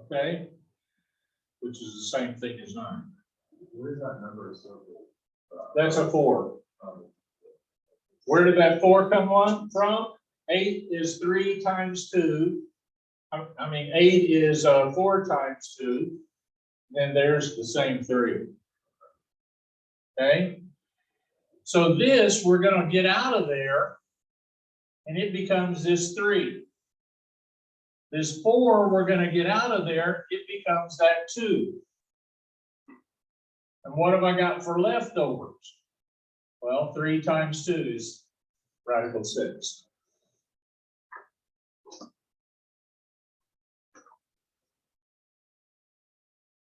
Okay, which is the same thing as 9. Where is that number associated? That's a 4. Where did that 4 come from? 8 is 3 times 2. I mean, 8 is 4 times 2. Then there's the same 3. Okay, so this we're going to get out of there, and it becomes this 3. This 4 we're going to get out of there, it becomes that 2. And what have I got for leftovers? Well, 3 times 2 is radical 6.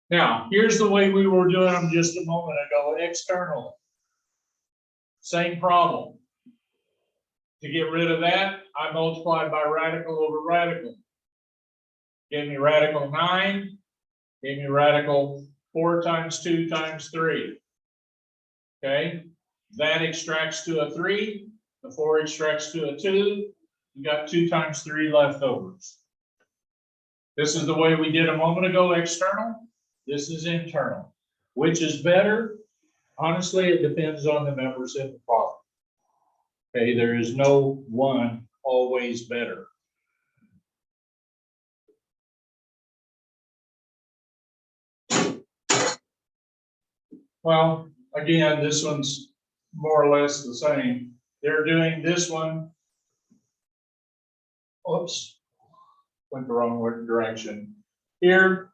Now, here's the way we were doing them just a moment ago, externally. Same problem. To get rid of that, I multiplied by radical over radical. Gave me radical 9, gave me radical 4 times 2 times 3. Okay, that extracts to a 3, the 4 extracts to a 2, you got 2 times 3 leftovers. This is the way we did a moment ago, external. This is internal. Which is better? Honestly, it depends on the numbers in the problem. Okay, there is no one always better. Well, again, this one's more or less the same. They're doing this one. Oops, went the wrong direction. Here,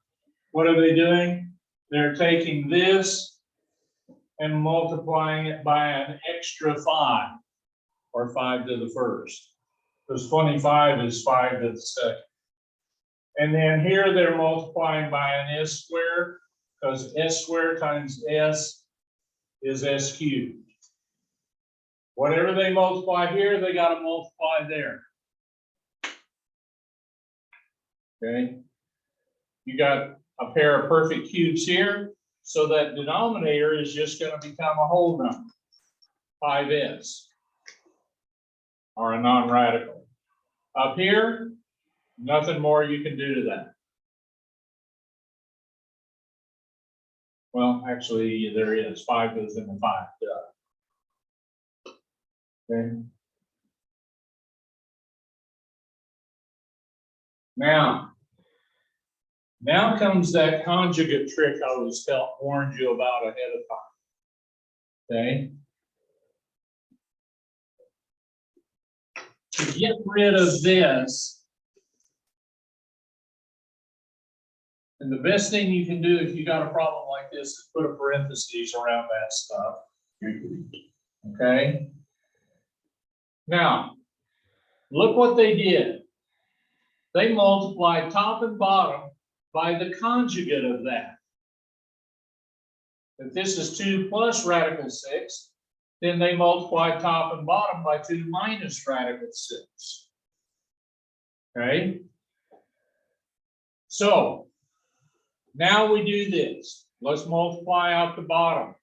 what are they doing? They're taking this and multiplying it by an extra 5, or 5 to the first, because 25 is 5 to the second. And then here they're multiplying by an s squared, because s squared times s is s cubed. Whatever they multiply here, they got to multiply there. Okay, you got a pair of perfect cubes here, so that denominator is just going to become a whole number, 5s. or a non-radical. Up here, nothing more you can do to that. Well, actually, there is 5 goes into 5. Okay. Now comes that conjugate trick I was warned you about ahead of time. Okay. To get rid of this, and the best thing you can do if you got a problem like this is put a parentheses around that stuff. Okay. Now, look what they did. They multiplied top and bottom by the conjugate of that. If this is 2 plus radical 6, then they multiply top and bottom by 2 minus radical 6. Okay? So, now we do this. Let's multiply out the bottom.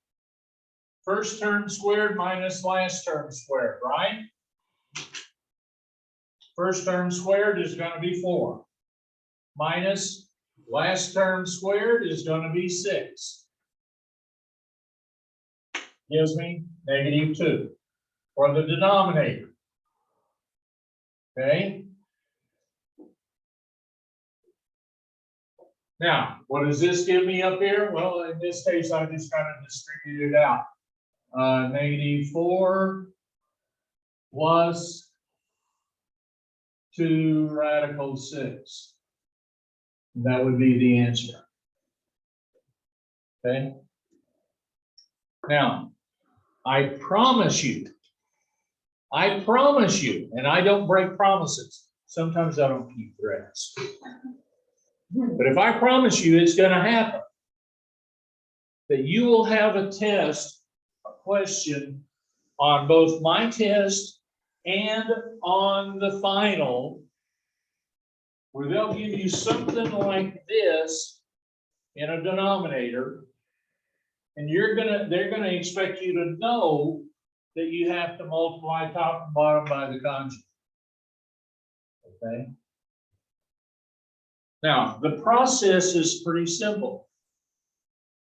First term squared minus last term squared, right? First term squared is going to be 4. Minus last term squared is going to be 6. Gives me -2 for the denominator. Okay? Now, what does this give me up here? Well, in this case, I just kind of distributed it out. -4 plus 2 radical 6. That would be the answer. Okay? Now, I promise you, and I don't break promises. Sometimes I don't keep threats. But if I promise you it's going to happen, that you will have a test, a question on both my test and on the final, where they'll give you something like this in a denominator, and they're gonna expect you to know that you have to multiply top and bottom by the conjugate. Okay. Now, the process is pretty simple.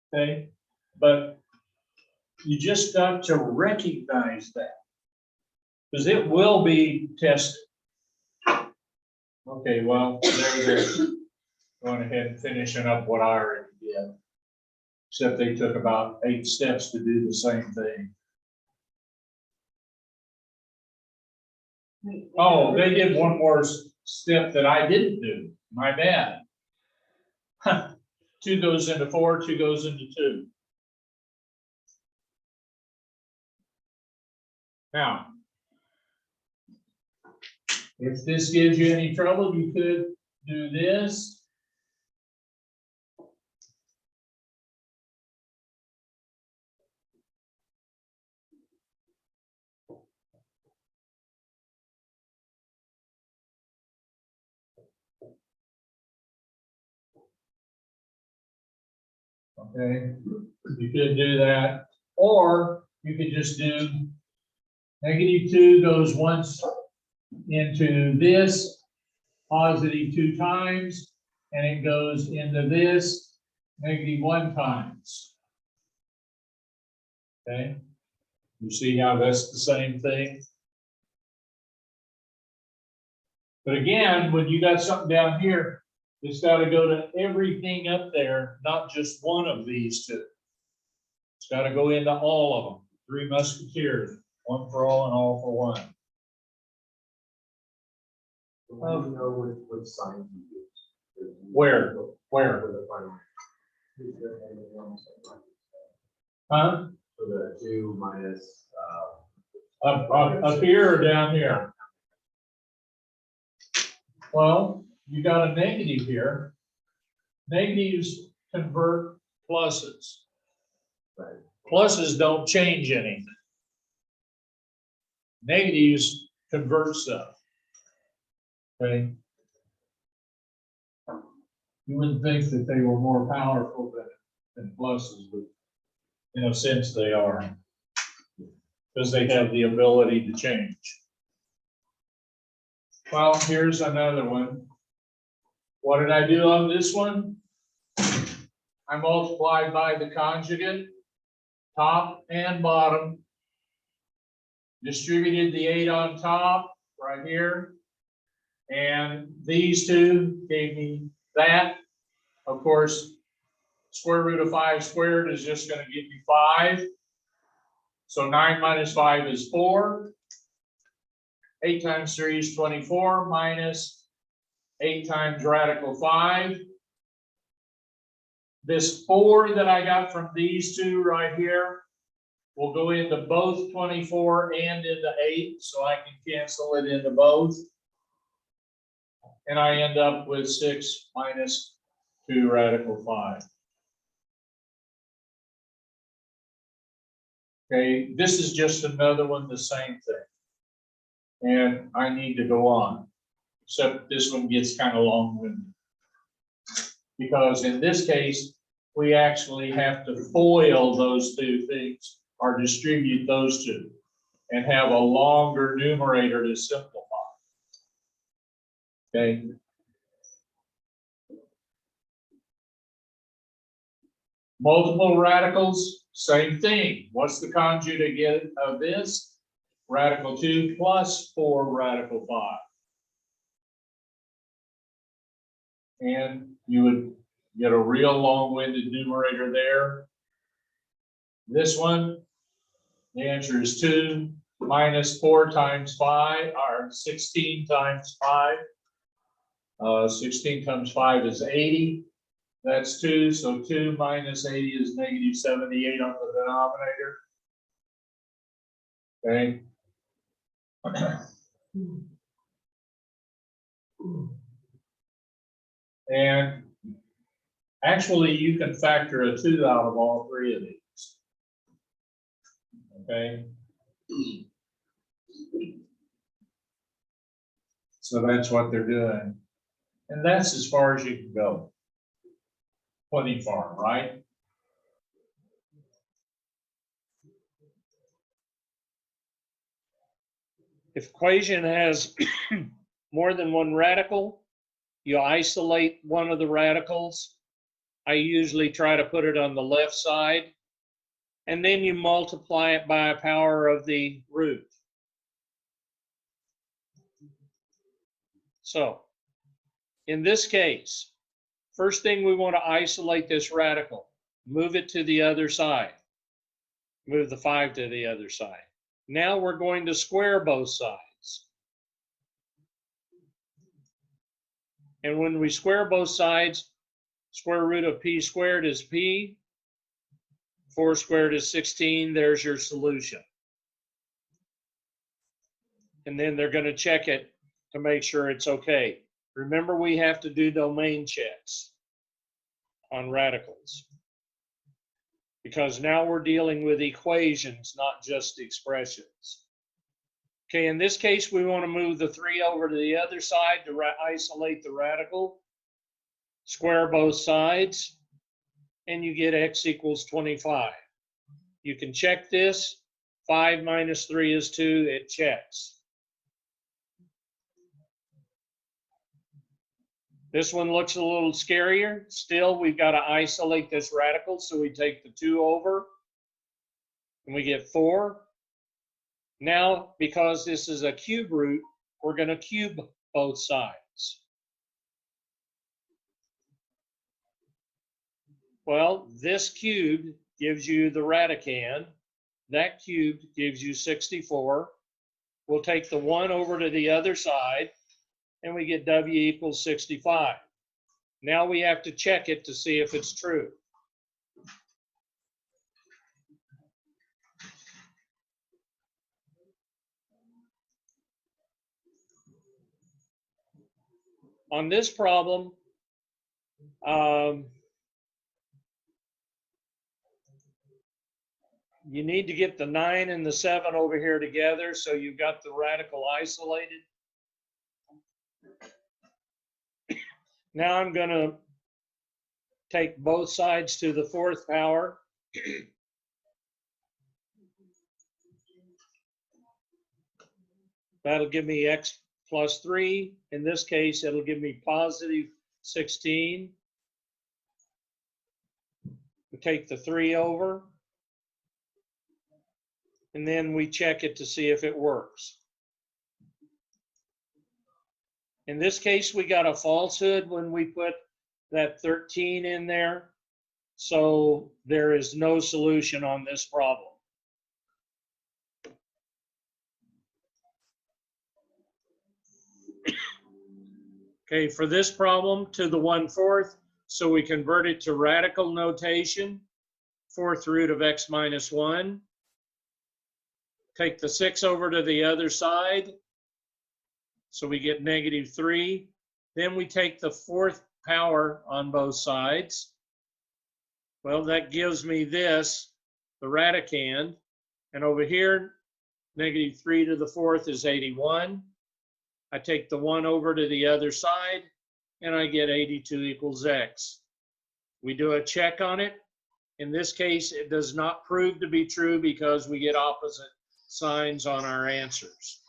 Okay, but you just got to recognize that, because it will be tested. Okay, well, they're going ahead and finishing up what I already did, except they took about 8 steps to do the same thing. Oh, they did one more step that I didn't do. My bad. 2 goes into 4, 2 goes into 2. Now, if this gives you any trouble, you could do this. Okay, you could do that, or you could just do -2 goes once into this, positive 2 times, and it goes into this, -1 times. Okay, you see how that's the same thing? But again, when you got something down here, it's got to go to everything up there, not just one of these 2. It's got to go into all of them. 3 musketeers, 1 for all and all for one. How do you know which sign to use? Where? For the final. Huh? For the 2 minus, Up here or down here? Well, you got a negative here. Negatives convert pluses. right. Pluses don't change anything. Negatives convert stuff. Okay. You wouldn't think that they were more powerful than pluses, but in a sense they are, because they have the ability to change. Well, here's another one. What did I do on this one? I multiplied by the conjugate, top and bottom. Distributed the 8 on top, right here. And these two gave me that. Of course, square root of 5 squared is just going to give me 5. So 9 minus 5 is 4. 8 times 3 is 24 minus 8 times radical 5. This 4 that I got from these two right here will go into both 24 and into 8, so I can cancel it into both. And I end up with 6 minus 2 radical 5. Okay, this is just another one, the same thing. And I need to go on, except this one gets kind of long-winded. Because in this case, we actually have to FOIL those two things, or distribute those two, and have a longer numerator to simplify. Okay. Multiple radicals, same thing. What's the conjugate of this? Radical 2 plus 4 radical 5. And you would get a real long-winded numerator there. This one, the answer is 2 minus 4 times 5, or 16 times 5. 16 times 5 is 80. That's 2, so 2 minus 80 is negative 78 on the denominator. Okay. And actually, you can factor a 2 out of all three of these. Okay. So that's what they're doing. And that's as far as you can go. Plenty far, right? If equation has more than one radical, you isolate one of the radicals. I usually try to put it on the left side, and then you multiply it by a power of the root. So, in this case, first thing we want to isolate this radical. Move it to the other side. Move the 5 to the other side. Now we're going to square both sides. And when we square both sides, square root of p squared is p. 4 squared is 16. There's your solution. And then they're going to check it to make sure it's okay. Remember, we have to do domain checks on radicals, because now we're dealing with equations, not just expressions. Okay, in this case, we want to move the 3 over to the other side to isolate the radical. Square both sides, and you get x equals 25. You can check this. 5 minus 3 is 2. It checks. This one looks a little scarier. Still, we've got to isolate this radical, so we take the 2 over, and we get 4. Now, because this is a cube root, we're going to cube both sides. Well, this cubed gives you the radicand. That cubed gives you 64. We'll take the 1 over to the other side, and we get W equals 65. Now we have to check it to see if it's true. On this problem, you need to get the 9 and the 7 over here together, so you've got the radical isolated. Now I'm going to take both sides to the 4th power. That'll give me x plus 3. In this case, it'll give me positive 16. We take the 3 over, and then we check it to see if it works. In this case, we got a falsehood when we put that 13 in there, so there is no solution on this problem. Okay, for this problem, to the 1/4, so we convert it to radical notation, 4th root of x minus 1. Take the 6 over to the other side, so we get -3. Then we take the 4th power on both sides. Well, that gives me this, the radicand, and over here, -3 to the 4th is 81. I take the 1 over to the other side, and I get 82 equals x. We do a check on it. In this case, it does not prove to be true because we get opposite signs on our answers.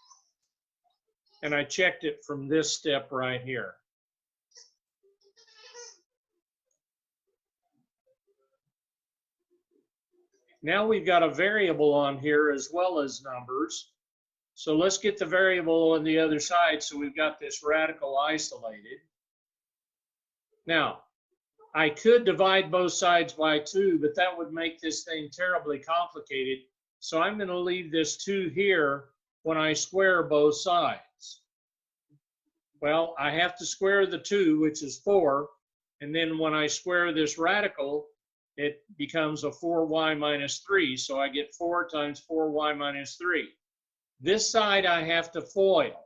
And I checked it from this step right here. Now we've got a variable on here as well as numbers. So let's get the variable on the other side so we've got this radical isolated. Now, I could divide both sides by 2, but that would make this thing terribly complicated. So I'm going to leave this 2 here when I square both sides. Well, I have to square the 2, which is 4. And then when I square this radical, it becomes a 4y minus 3. So I get 4 times 4y minus 3. This side I have to FOIL.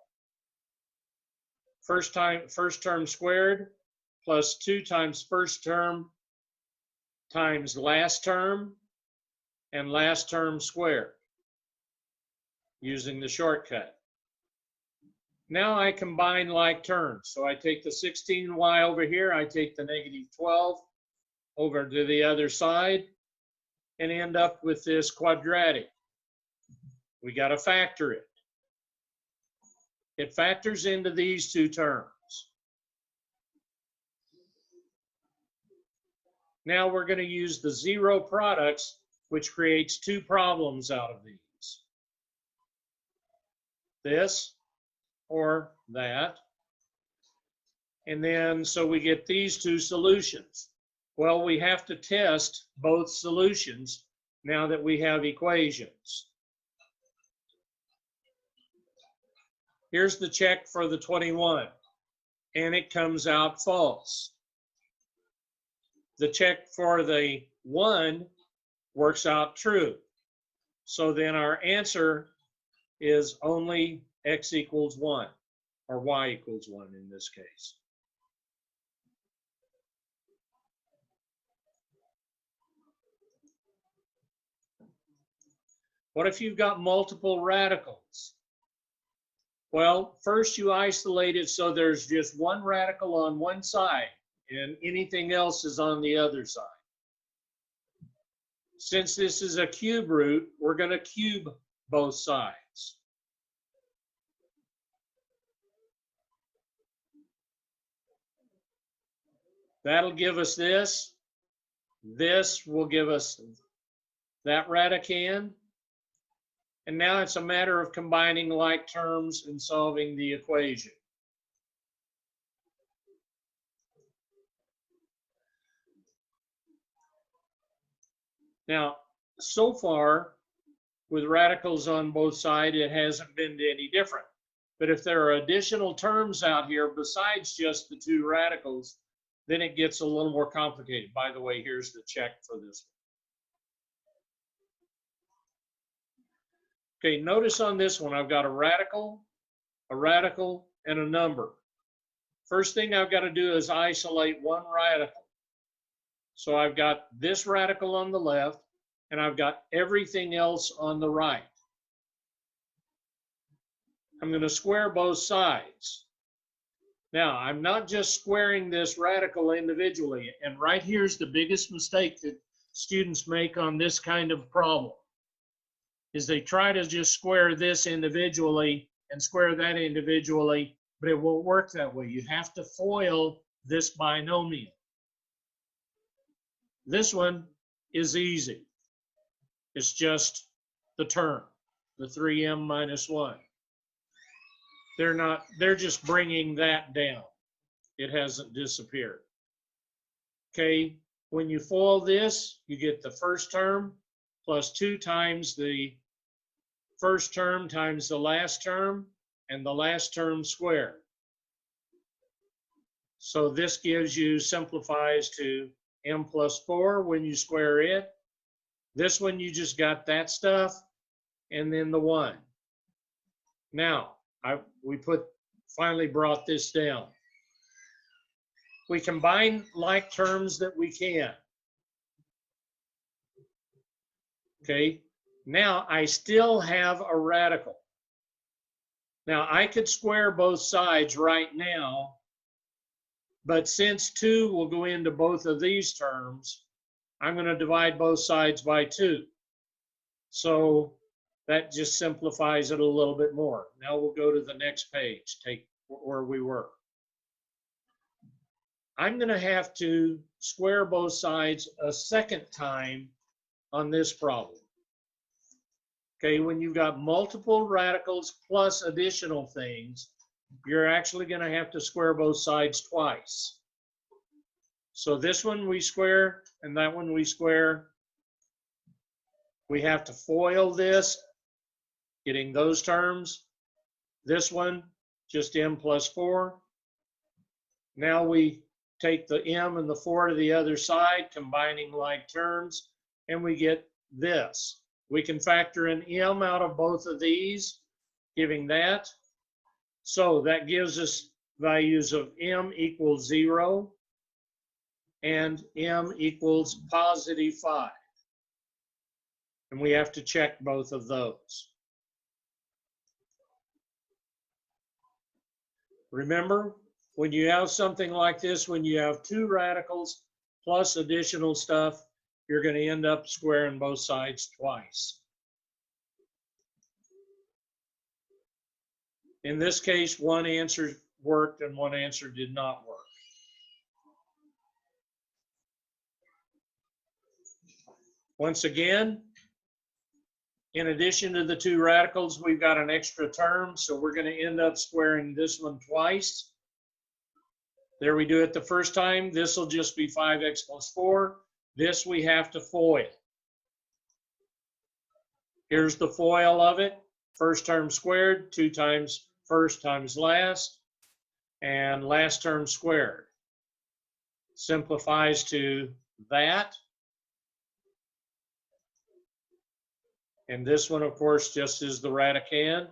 First term squared plus 2 times first term times last term and last term squared using the shortcut. Now I combine like terms. So I take the 16y over here, I take the -12 over to the other side and end up with this quadratic. We got to factor it. It factors into these 2 terms. Now we're going to use the 0 products, which creates 2 problems out of these. This or that. And then so we get these 2 solutions. Well, we have to test both solutions now that we have equations. Here's the check for the 21, and it comes out false. The check for the 1 works out true. So then our answer is only x equals 1, or y equals 1 in this case. What if you've got multiple radicals? Well, first you isolate it so there's just one radical on one side and anything else is on the other side. Since this is a cube root, we're going to cube both sides. That'll give us this. This will give us that radicand. And now it's a matter of combining like terms and solving the equation. Now, so far, with radicals on both sides, it hasn't been any different. But if there are additional terms out here besides just the 2 radicals, then it gets a little more complicated. By the way, here's the check for this one. Okay, notice on this one, I've got a radical, and a number. First thing I've got to do is isolate one radical. So I've got this radical on the left, and I've got everything else on the right. I'm going to square both sides. Now, I'm not just squaring this radical individually, and right here's the biggest mistake that students make on this kind of problem, is they try to just square this individually and square that individually, but it won't work that way. You have to FOIL this binomial. This one is easy. It's just the term, the 3m minus 1. They're just bringing that down. It hasn't disappeared. Okay, when you FOIL this, you get the first term plus 2 times the first term times the last term, and the last term squared. So this gives you, simplifies to m plus 4 when you square it. This one, you just got that stuff, and then the 1. Now, we finally brought this down. We combine like terms that we can. Okay, now I still have a radical. Now I could square both sides right now, but since 2 will go into both of these terms, I'm going to divide both sides by 2. So that just simplifies it a little bit more. Now we'll go to the next page, take where we were. I'm going to have to square both sides a second time on this problem. Okay, when you've got multiple radicals plus additional things, you're actually going to have to square both sides twice. So this one we square and that one we square. We have to FOIL this, getting those terms. This one, just m plus 4. Now we take the m and the 4 to the other side, combining like terms, and we get this. We can factor in m out of both of these, giving that. So that gives us values of m equals 0 and m equals positive 5. And we have to check both of those. Remember, when you have something like this, when you have 2 radicals plus additional stuff, you're going to end up squaring both sides twice. In this case, one answer worked and one answer did not work. Once again, in addition to the 2 radicals, we've got an extra term, so we're going to end up squaring this one twice. There we do it the first time. This will just be 5x plus 4. This we have to FOIL. Here's the FOIL of it. First term squared, 2 times first times last, and last term squared. Simplifies to that. And this one, of course, just is the radicand.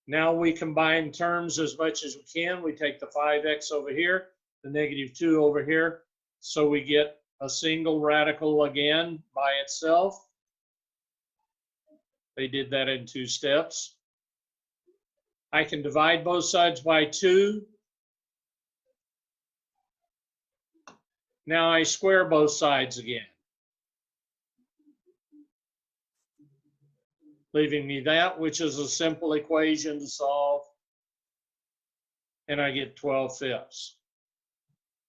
Now we combine terms as much as we can. We take the 5x over here, the negative 2 over here, so we get a single radical again by itself. They did that in 2 steps. I can divide both sides by 2. Now I square both sides again, leaving me that, which is a simple equation to solve, and I get 12/5.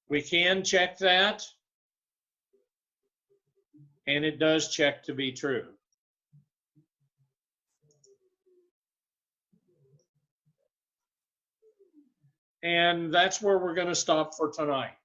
We can check that, and it does check to be true. And that's where we're going to stop for tonight.